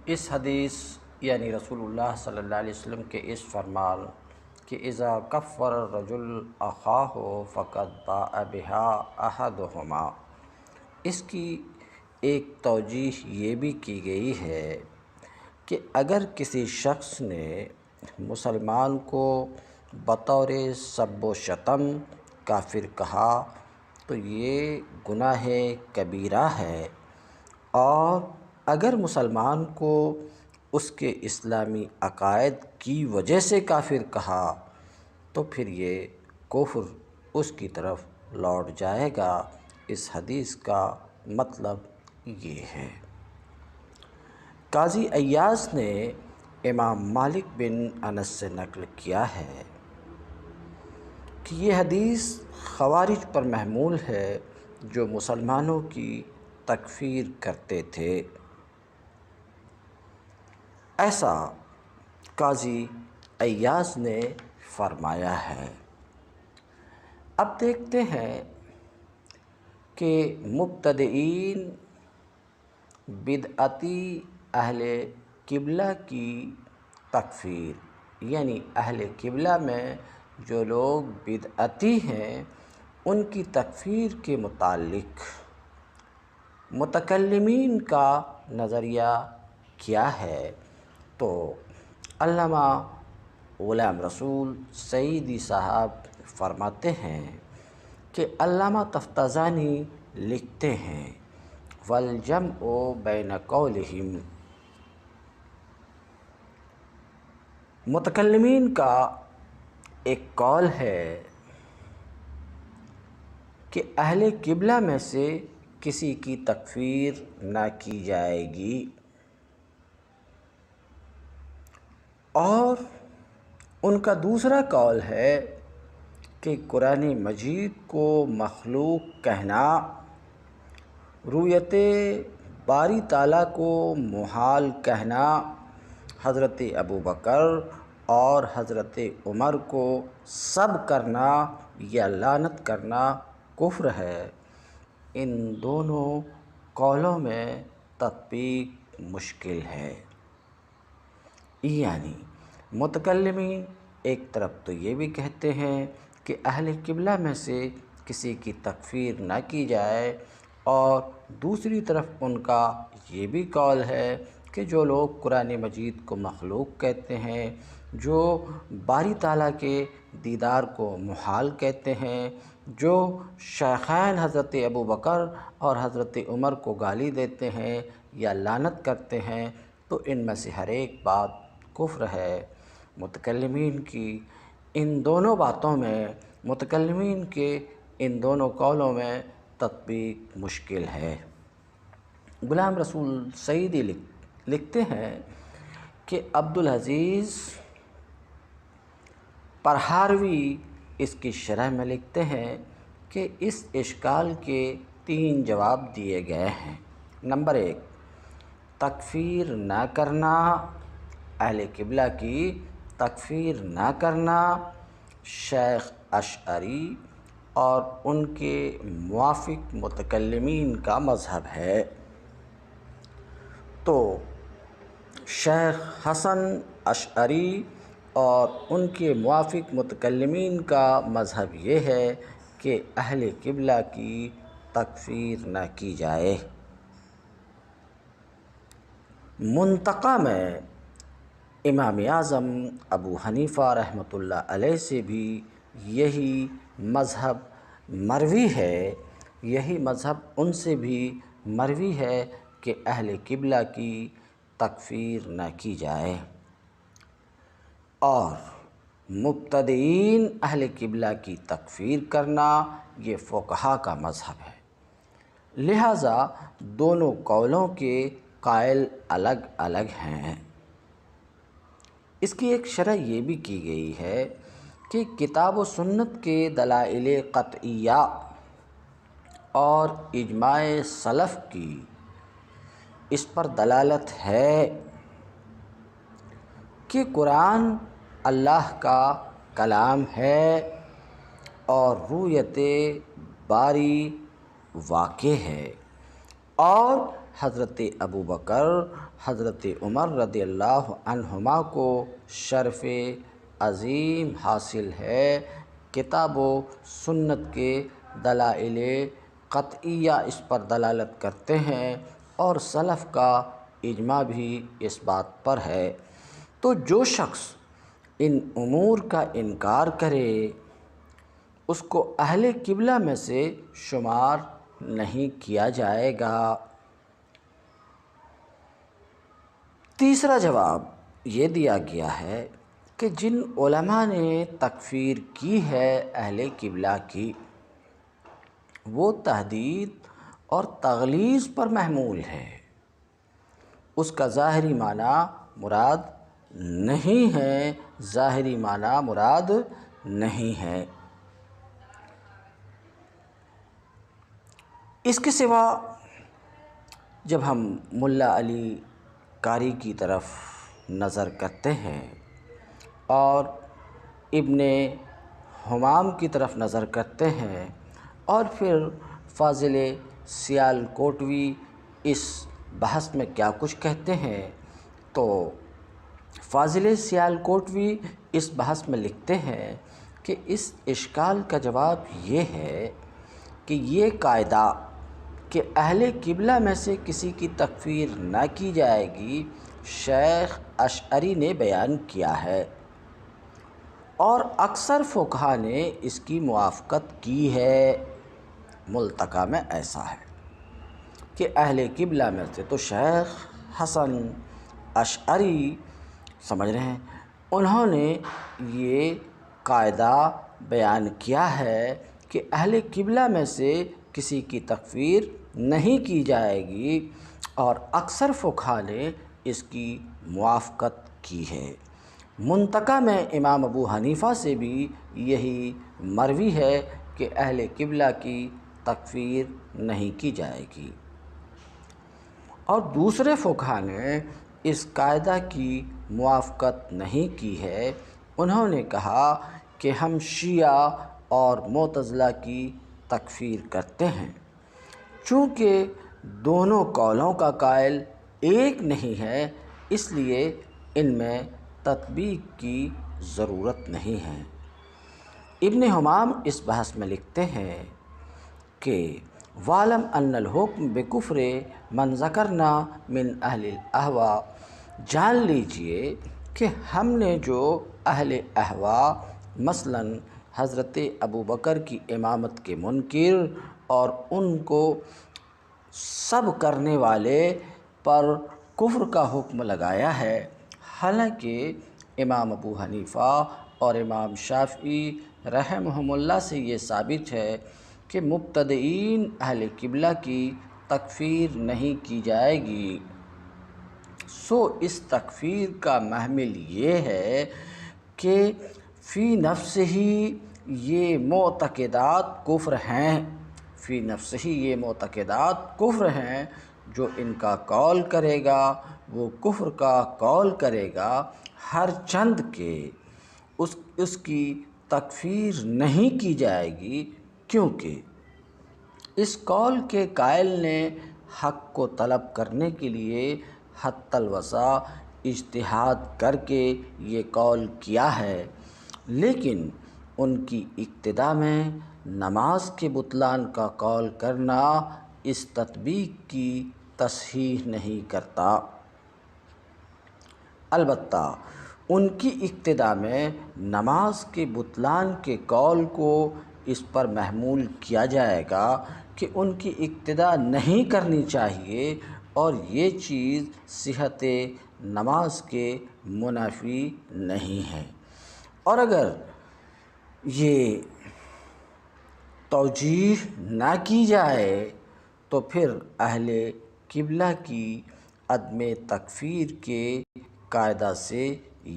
اس حدیث یعنی رسول اللہ صلی اللہ علیہ وسلم کے اس فرمان کہ اذا کفر الرجل اخاہ فقد باء بها احدہما، اس کی ایک توجیہ یہ بھی کی گئی ہے کہ اگر کسی شخص نے مسلمان کو بطور سب و شتم کافر کہا تو یہ گناہ کبیرہ ہے، اور اگر مسلمان کو اس کے اسلامی عقائد کی وجہ سے کافر کہا تو پھر یہ کفر اس کی طرف لوٹ جائے گا۔ اس حدیث کا مطلب یہ ہے۔ قاضی ایاز نے امام مالک بن انس سے نقل کیا ہے کہ یہ حدیث خوارج پر محمول ہے جو مسلمانوں کی تکفیر کرتے تھے۔ ایسا قاضی ایاز نے فرمایا ہے۔ اب دیکھتے ہیں کہ مبتدئین بدعتی اہل قبلہ کی تکفیر، یعنی اہل قبلہ میں جو لوگ بدعتی ہیں ان کی تکفیر کے متعلق متکلمین کا نظریہ کیا ہے، تو علامہ غلام رسول سعیدی صاحب فرماتے ہیں کہ علامہ تفتازانی لکھتے ہیں والجمع بین قولہم، متکلمین کا ایک قول ہے کہ اہل قبلہ میں سے کسی کی تکفیر نہ کی جائے گی، اور ان کا دوسرا قول ہے کہ قرآن مجید کو مخلوق کہنا رویت باری تعالیٰ کو محال کہنا حضرت ابوبکر اور حضرت عمر کو سب کرنا یا لعنت کرنا کفر ہے۔ ان دونوں قولوں میں تطبیق مشکل ہے۔ یعنی متکلمین ایک طرف تو یہ بھی کہتے ہیں کہ اہل قبلہ میں سے کسی کی تکفیر نہ کی جائے، اور دوسری طرف ان کا یہ بھی قول ہے کہ جو لوگ قرآن مجید کو مخلوق کہتے ہیں، جو باری تعالیٰ کے دیدار کو محال کہتے ہیں، جو شیخین حضرت ابوبکر اور حضرت عمر کو گالی دیتے ہیں یا لعنت کرتے ہیں، تو ان میں سے ہر ایک بات کفر ہے۔ متکلمین کی ان دونوں باتوں میں، متکلمین کے ان دونوں قولوں میں تطبیق مشکل ہے۔ غلام رسول سعیدی لکھتے ہیں کہ عبدالعزیز پرہاروی اس کی شرح میں لکھتے ہیں کہ اس اشکال کے 3 جواب دیے گئے ہیں۔ نمبر 1، تکفیر نہ کرنا، اہل قبلہ کی تکفیر نہ کرنا شیخ اشعری اور ان کے موافق متکلمین کا مذہب ہے۔ تو شیخ حسن اشعری اور ان کے موافق متکلمین کا مذہب یہ ہے کہ اہل قبلہ کی تکفیر نہ کی جائے۔ منتقی میں امام اعظم ابو حنیفہ رحمۃ اللہ علیہ سے بھی یہی مذہب مروی ہے، یہی مذہب ان سے بھی مروی ہے کہ اہل قبلہ کی تکفیر نہ کی جائے، اور مبتدئین اہل قبلہ کی تکفیر کرنا یہ فقہا کا مذہب ہے۔ لہٰذا دونوں قولوں کے قائل الگ الگ ہیں۔ اس کی ایک شرح یہ بھی کی گئی ہے کہ کتاب و سنت کے دلائل قطعیہ اور اجماع سلف کی اس پر دلالت ہے کہ قرآن اللہ کا کلام ہے اور رویت باری واقع ہے، اور حضرت ابوبکر، حضرت عمر رضی اللہ عنہما کو شرف عظیم حاصل ہے۔ کتاب و سنت کے دلائل قطعیہ اس پر دلالت کرتے ہیں، اور سلف کا اجماع بھی اس بات پر ہے۔ تو جو شخص ان امور کا انکار کرے اس کو اہل قبلہ میں سے شمار نہیں کیا جائے گا۔ تیسرا جواب یہ دیا گیا ہے کہ جن علماء نے تکفیر کی ہے اہل قبلہ کی، وہ تحدید اور تغلیظ پر محمول ہے، اس کا ظاہری معنی مراد نہیں ہے، ظاہری معنی مراد نہیں ہے۔ اس کے سوا جب ہم ملا علی قاری کی طرف نظر کرتے ہیں اور ابن حمام کی طرف نظر کرتے ہیں، اور پھر فاضل سیالکوٹوی اس بحث میں کیا کچھ کہتے ہیں، تو فاضل سیالکوٹوی اس بحث میں لکھتے ہیں کہ اس اشکال کا جواب یہ ہے کہ یہ قاعدہ کہ اہل قبلہ میں سے کسی کی تکفیر نہ کی جائے گی شیخ اشعری نے بیان کیا ہے، اور اکثر فقہا نے اس کی موافقت کی ہے۔ ملتقی میں ایسا ہے کہ اہل قبلہ میں سے تو شیخ حسن اشعری سمجھ رہے ہیں، انہوں نے یہ قاعدہ بیان کیا ہے کہ اہل قبلہ میں سے کسی کی تکفیر نہیں کی جائے گی، اور اکثر فقہا نے اس کی موافقت کی ہے۔ منتقی میں امام ابو حنیفہ سے بھی یہی مروی ہے کہ اہل قبلہ کی تکفیر نہیں کی جائے گی۔ اور دوسرے فقہا نے اس قاعدہ کی موافقت نہیں کی ہے۔ انہوں نے کہا کہ ہم شیعہ اور معتزلہ کی تکفیر کرتے ہیں، چونکہ دونوں قولوں کا قائل ایک نہیں ہے، اس لیے ان میں تطبیق کی ضرورت نہیں ہے۔ ابن حمام اس بحث میں لکھتے ہیں کہ وَاعْلَمْ أَنَّ الْحُكْمَ بِكُفْرِ مَنْ ذَكَرْنَا مِنْ أَهْلِ الْأَهْوَاءِ، جان لیجئے کہ ہم نے جو اہل اہواء مثلاً حضرت ابوبکر کی امامت کے منکر اور ان کو سب کرنے والے پر کفر کا حکم لگایا ہے، حالانکہ امام ابو حنیفہ اور امام شافعی رحمہم اللہ سے یہ ثابت ہے کہ مبتدئین اہل قبلہ کی تکفیر نہیں کی جائے گی۔ سو اس تکفیر کا محمل یہ ہے کہ فی نفس ہی یہ معتقدات کفر ہیں، فی نفس ہی یہ معتقدات کفر ہیں۔ جو ان کا قول کرے گا وہ کفر کا قول کرے گا، ہر چند کہ اس کی تکفیر نہیں کی جائے گی، کیونکہ اس قول کے قائل نے حق کو طلب کرنے کے لیے حتی الوسع اجتہاد کر کے یہ قول کیا ہے، لیکن ان کی ابتدا میں نماز کے بطلان کا قول کرنا اس تطبیق کی تصحیح نہیں کرتا۔ البتہ ان کی ابتدا میں نماز کے بطلان کے قول کو اس پر محمول کیا جائے گا کہ ان کی ابتدا نہیں کرنی چاہیے، اور یہ چیز صحت نماز کے منافی نہیں ہے۔ اور اگر یہ توجیہ نہ کی جائے تو پھر اہل قبلہ کی عدم تکفیر کے قاعدہ سے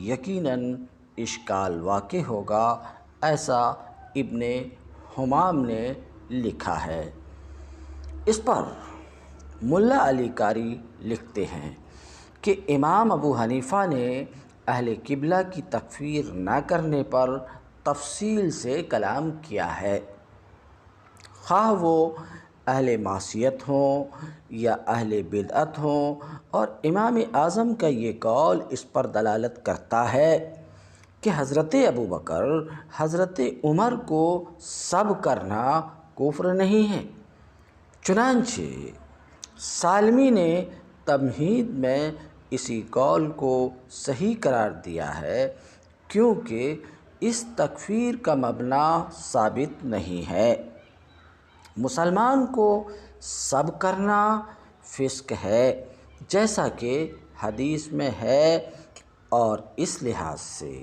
یقیناً اشکال واقع ہوگا، ایسا ابن حمام نے لکھا ہے۔ اس پر ملا علی قاری لکھتے ہیں کہ امام ابو حنیفہ نے اہل قبلہ کی تکفیر نہ کرنے پر تفصیل سے کلام کیا ہے، خواہ وہ اہل معصیت ہوں یا اہل بدعت ہوں، اور امام اعظم کا یہ قول اس پر دلالت کرتا ہے کہ حضرت ابوبکر حضرت عمر کو سب کرنا کفر نہیں ہے۔ چنانچہ سالمی نے تمہید میں اسی قول کو صحیح قرار دیا ہے، کیونکہ اس تکفیر کا مبنی ثابت نہیں ہے۔ مسلمان کو سب کرنا فسق ہے، جیسا کہ حدیث میں ہے، اور اس لحاظ سے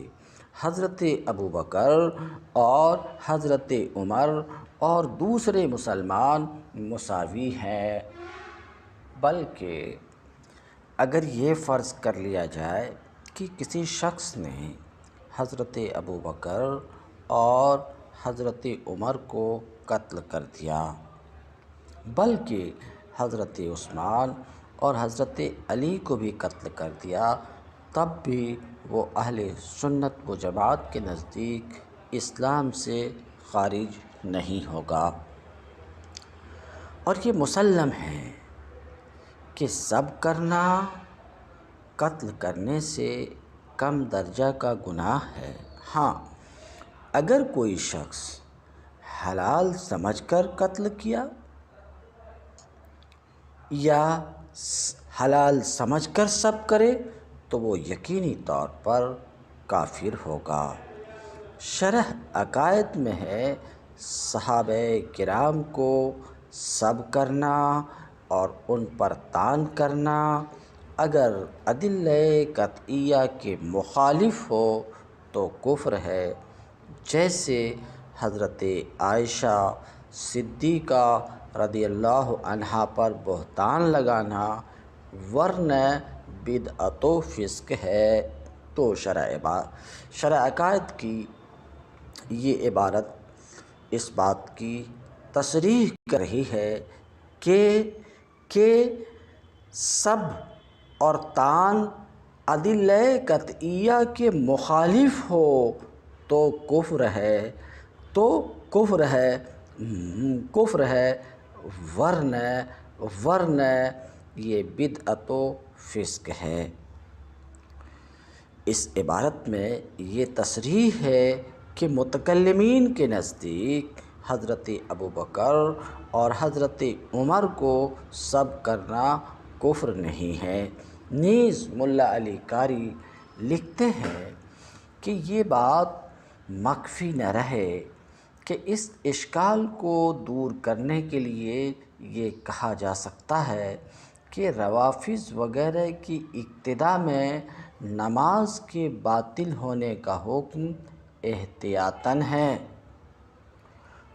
حضرت ابوبکر اور حضرت عمر اور دوسرے مسلمان مساوی ہیں۔ بلکہ اگر یہ فرض کر لیا جائے کہ کسی شخص نے حضرت ابوبکر اور حضرت عمر کو قتل کر دیا، بلکہ حضرت عثمان اور حضرت علی کو بھی قتل کر دیا، تب بھی وہ اہل سنت و جماعت کے نزدیک اسلام سے خارج نہیں ہوگا۔ اور یہ مسلم ہے کہ سب کرنا قتل کرنے سے کم درجہ کا گناہ ہے۔ ہاں، اگر کوئی شخص حلال سمجھ کر قتل کیا یا حلال سمجھ کر سب کرے تو وہ یقینی طور پر کافر ہوگا۔ شرح عقائد میں ہے، صحابہ کرام کو سب کرنا اور ان پر طعن کرنا اگر ادلہ قطعیہ کے مخالف ہو تو کفر ہے، جیسے حضرت عائشہ صدیقہ رضی اللہ عنہا پر بہتان لگانا، ورنہ بدعت و فسق ہے۔ تو شرح عقائد کی یہ عبارت اس بات کی تصریح کر رہی ہے کہ سب اور تان ادلہ قطعیہ کے مخالف ہو تو کفر ہے، کفر ہے، ورنہ یہ بدعت و فسق ہے۔ اس عبارت میں یہ تصریح ہے کہ متکلمین کے نزدیک حضرت ابوبکر اور حضرت عمر کو سب کرنا کفر نہیں ہے۔ نیز ملا علی قاری لکھتے ہیں کہ یہ بات مخفی نہ رہے کہ اس اشکال کو دور کرنے کے لیے یہ کہا جا سکتا ہے کہ روافض وغیرہ کی ابتدا میں نماز کے باطل ہونے کا حکم احتیاطاً ہے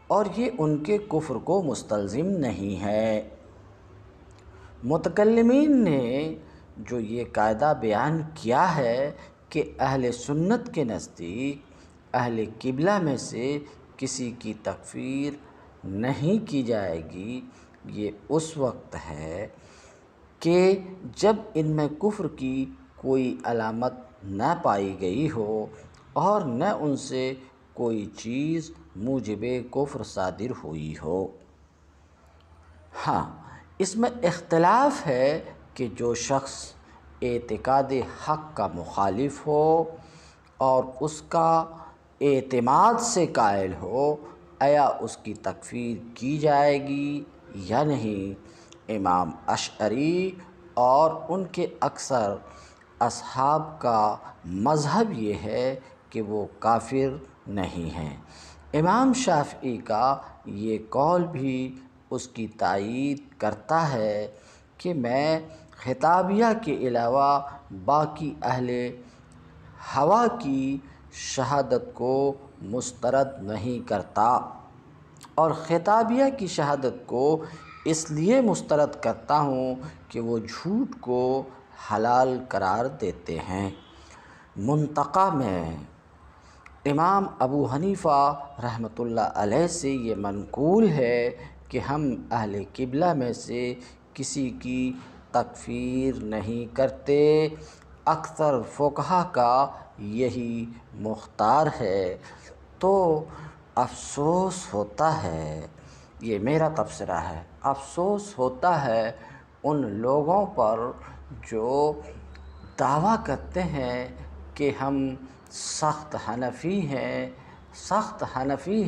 اور یہ ان کے کفر کو مستلزم نہیں ہے۔ متکلمین نے جو یہ قاعدہ بیان کیا ہے کہ اہل سنت کے نزدیک اہل قبلہ میں سے کسی کی تکفیر نہیں کی جائے گی، یہ اس وقت ہے کہ جب ان میں کفر کی کوئی علامت نہ پائی گئی ہو اور نہ ان سے کوئی چیز موجب کفر صادر ہوئی ہو۔ ہاں، اس میں اختلاف ہے کہ جو شخص اعتقاد حق کا مخالف ہو اور اس کا اعتماد سے قائل ہو، آیا اس کی تکفیر کی جائے گی یا نہیں؟ امام اشعری اور ان کے اکثر اصحاب کا مذہب یہ ہے کہ وہ کافر نہیں ہیں۔ امام شافعی کا یہ قول بھی اس کی تائید کرتا ہے کہ میں خطابیہ کے علاوہ باقی اہل ہوا کی شہادت کو مسترد نہیں کرتا، اور خطابیہ کی شہادت کو اس لیے مسترد کرتا ہوں کہ وہ جھوٹ کو حلال قرار دیتے ہیں۔ منتقی میں امام ابو حنیفہ رحمۃ اللہ علیہ سے یہ منقول ہے کہ ہم اہل قبلہ میں سے کسی کی تکفیر نہیں کرتے۔ اکثر فقہا کا یہی مختار ہے۔ تو افسوس ہوتا ہے، یہ میرا تبصرہ ہے، افسوس ہوتا ہے ان لوگوں پر جو دعویٰ کرتے ہیں کہ ہم سخت حنفی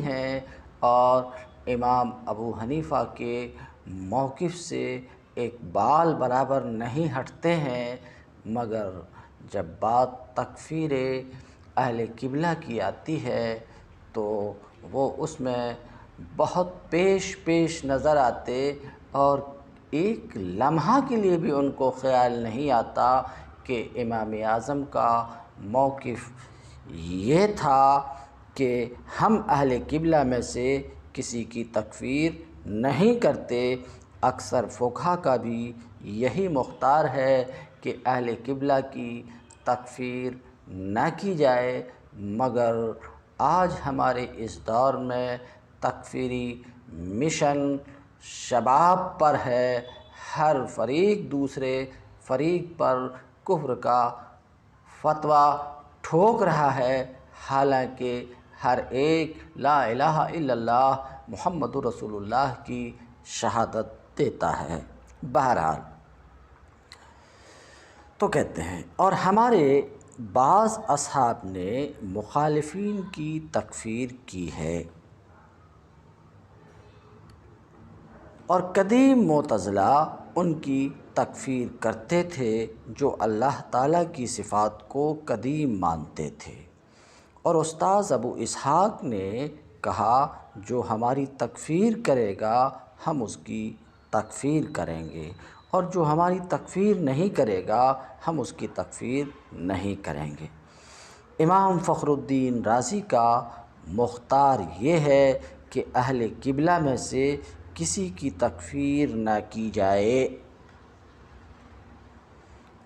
ہیں اور امام ابو حنیفہ کے موقف سے ایک بال برابر نہیں ہٹتے ہیں، مگر جب بات تکفیر اہل قبلہ کی آتی ہے تو وہ اس میں بہت پیش نظر آتے اور ایک لمحہ کے لیے بھی ان کو خیال نہیں آتا کہ امام اعظم کا موقف یہ تھا کہ ہم اہل قبلہ میں سے کسی کی تکفیر نہیں کرتے۔ اکثر فقہا کا بھی یہی مختار ہے کہ اہل قبلہ کی تکفیر نہ کی جائے، مگر آج ہمارے اس دور میں تکفیری مشن شباب پر ہے، ہر فریق دوسرے فریق پر کفر کا فتویٰ ٹھوک رہا ہے، حالانکہ ہر ایک لا الہ الا اللہ محمد رسول اللہ کی شہادت دیتا ہے۔ بہرحال تو کہتے ہیں اور ہمارے بعض اصحاب نے مخالفین کی تکفیر کی ہے، اور قدیم معتزلہ ان کی تکفیر کرتے تھے جو اللہ تعالیٰ کی صفات کو قدیم مانتے تھے، اور استاذ ابو اسحاق نے کہا جو ہماری تکفیر کرے گا ہم اس کی تکفیر کریں گے، اور جو ہماری تکفیر نہیں کرے گا ہم اس کی تکفیر نہیں کریں گے۔ امام فخر الدین رازی کا مختار یہ ہے کہ اہل قبلہ میں سے کسی کی تکفیر نہ کی جائے،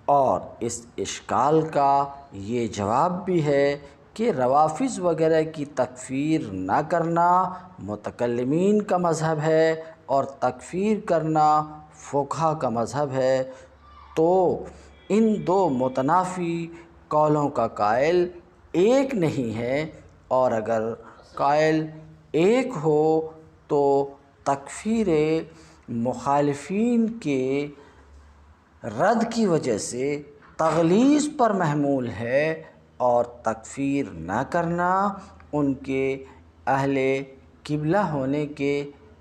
اور اس اشکال کا یہ جواب بھی ہے کہ روافض وغیرہ کی تکفیر نہ کرنا متکلمین کا مذہب ہے اور تکفیر کرنا فقہا کا مذہب ہے۔ تو ان دو متنافی قولوں کا قائل ایک نہیں ہے، اور اگر قائل ایک ہو تو تکفیر مخالفین کے رد کی وجہ سے تغلیظ پر محمول ہے، اور تکفیر نہ کرنا ان کے اہل قبلہ ہونے کے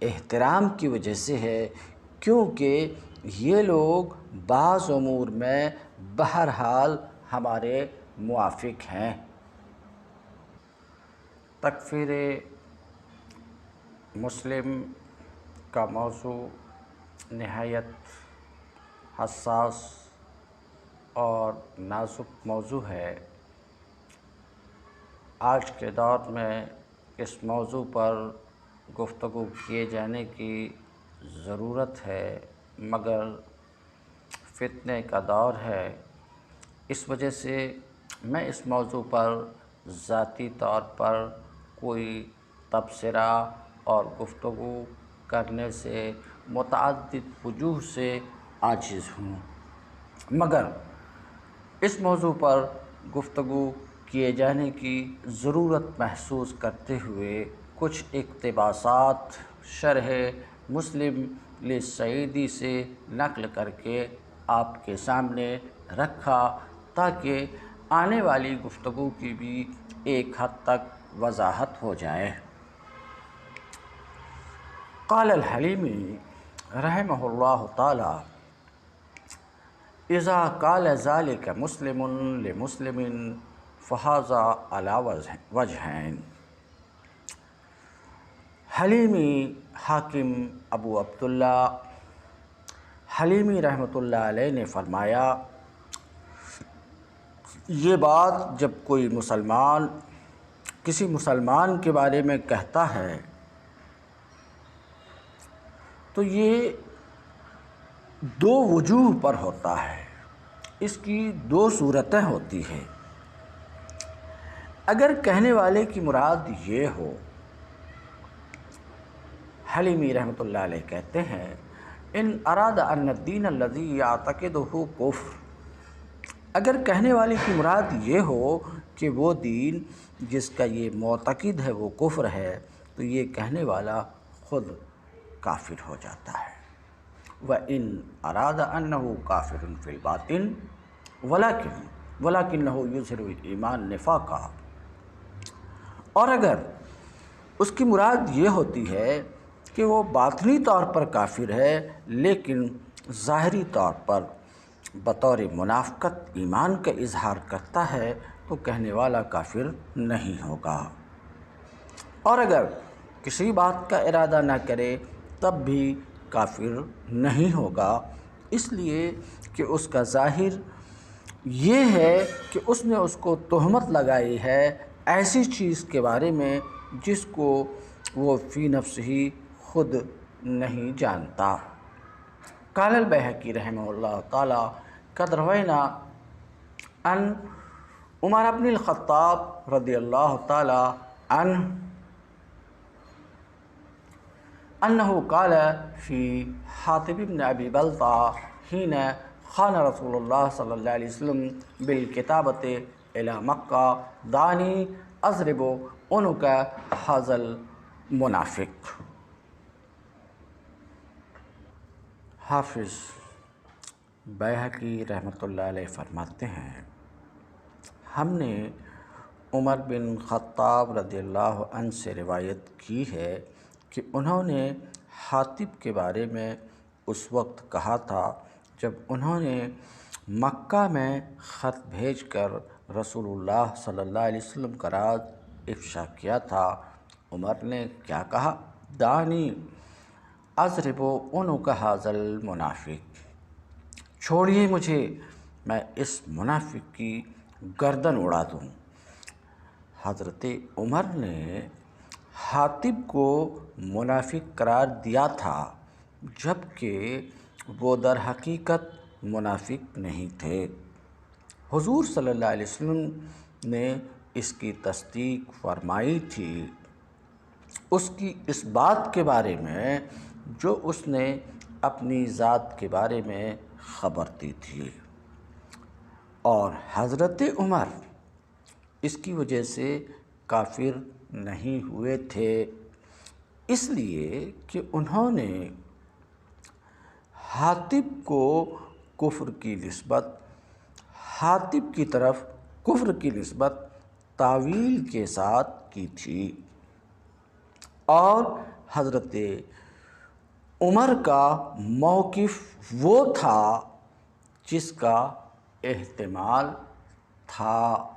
احترام کی وجہ سے ہے، کیونکہ یہ لوگ بعض امور میں بہرحال ہمارے موافق ہیں۔ تکفیر مسلم کا موضوع نہایت حساس اور نازک موضوع ہے۔ آج کے دور میں اس موضوع پر گفتگو کیے جانے کی ضرورت ہے، مگر فتنے کا دور ہے، اس وجہ سے میں اس موضوع پر ذاتی طور پر کوئی تبصرہ اور گفتگو کرنے سے متعدد وجوہ سے عاجز ہوں، مگر اس موضوع پر گفتگو کیے جانے کی ضرورت محسوس کرتے ہوئے کچھ اقتباسات شرح مسلم للسعیدی سے نقل کر کے آپ کے سامنے رکھا، تاکہ آنے والی گفتگو کی بھی ایک حد تک وضاحت ہو جائے۔ قال الحلیمی رحمہ اللہ تعالی: اذا قال ذلك مسلم لمسلم فهذا على وجہین۔ حلیمی حاکم ابو عبداللہ حلیمی رحمۃ اللہ علیہ نے فرمایا، یہ بات جب کوئی مسلمان کسی مسلمان کے بارے میں کہتا ہے تو یہ دو وجوہ پر ہوتا ہے، اس کی دو صورتیں ہوتی ہیں۔ اگر کہنے والے کی مراد یہ ہو، حلیمی رحمۃ اللہ علیہ کہتے ہیں، ان اراد ان الدین الذی یعتقدہ کفر، اگر کہنے والے کی مراد یہ ہو کہ وہ دین جس کا یہ معتقد ہے وہ کفر ہے، تو یہ کہنے والا خود کافر ہو جاتا ہے۔ وَإِنْ أَرَادَ أَنَّهُ كَافِرٌ فِي الْبَاطِنِ وَلَكِنَّهُ يُظْهِرُ الْإِيمَانَ نِفَاقًا، اور اگر اس کی مراد یہ ہوتی ہے کہ وہ باطنی طور پر کافر ہے لیکن ظاہری طور پر بطور منافقت ایمان کا اظہار کرتا ہے، تو کہنے والا کافر نہیں ہوگا، اور اگر کسی بات کا ارادہ نہ کرے تب بھی کافر نہیں ہوگا، اس لیے کہ اس کا ظاہر یہ ہے کہ اس نے اس کو تہمت لگائی ہے ایسی چیز کے بارے میں جس کو وہ فی نفس ہی خود نہیں جانتا۔ قال البیہقی رحمہ اللہ تعالی: قد روینا عن عمر بن الخطاب رضی اللہ تعالی عنہ انہ قال فی حاطب بن ابی بلتع حین خان رسول اللہ صلی اللہ علیہ وسلم بالکتابۃ الی مکہ: دعنی اضرب عنق ھذا المنافق۔ حافظ بیہقی رحمۃ اللہ علیہ فرماتے ہیں، ہم نے عمر بن خطاب رضی اللہ عنہ سے روایت کی ہے کہ انہوں نے حاطب کے بارے میں اس وقت کہا تھا جب انہوں نے مکہ میں خط بھیج کر رسول اللہ صلی اللہ علیہ وسلم کا راز افشا کیا تھا۔ عمر نے کیا کہا؟ دعنی اضرب عنق ھذا المنافق، چھوڑیے مجھے، میں اس منافق کی گردن اڑا دوں۔ حضرت عمر نے حاطب کو منافق قرار دیا تھا، جبکہ وہ در حقیقت منافق نہیں تھے۔ حضور صلی اللہ علیہ وسلم نے اس کی تصدیق فرمائی تھی، اس کی اس بات کے بارے میں جو اس نے اپنی ذات کے بارے میں خبر دی تھی، اور حضرت عمر اس کی وجہ سے کافر نہیں ہوئے تھے، اس لیے کہ انہوں نے حاطب کو کفر کی نسبت، حاطب کی طرف کفر کی نسبت تاویل کے ساتھ کی تھی، اور حضرت عمر کا موقف وہ تھا جس کا احتمال تھا۔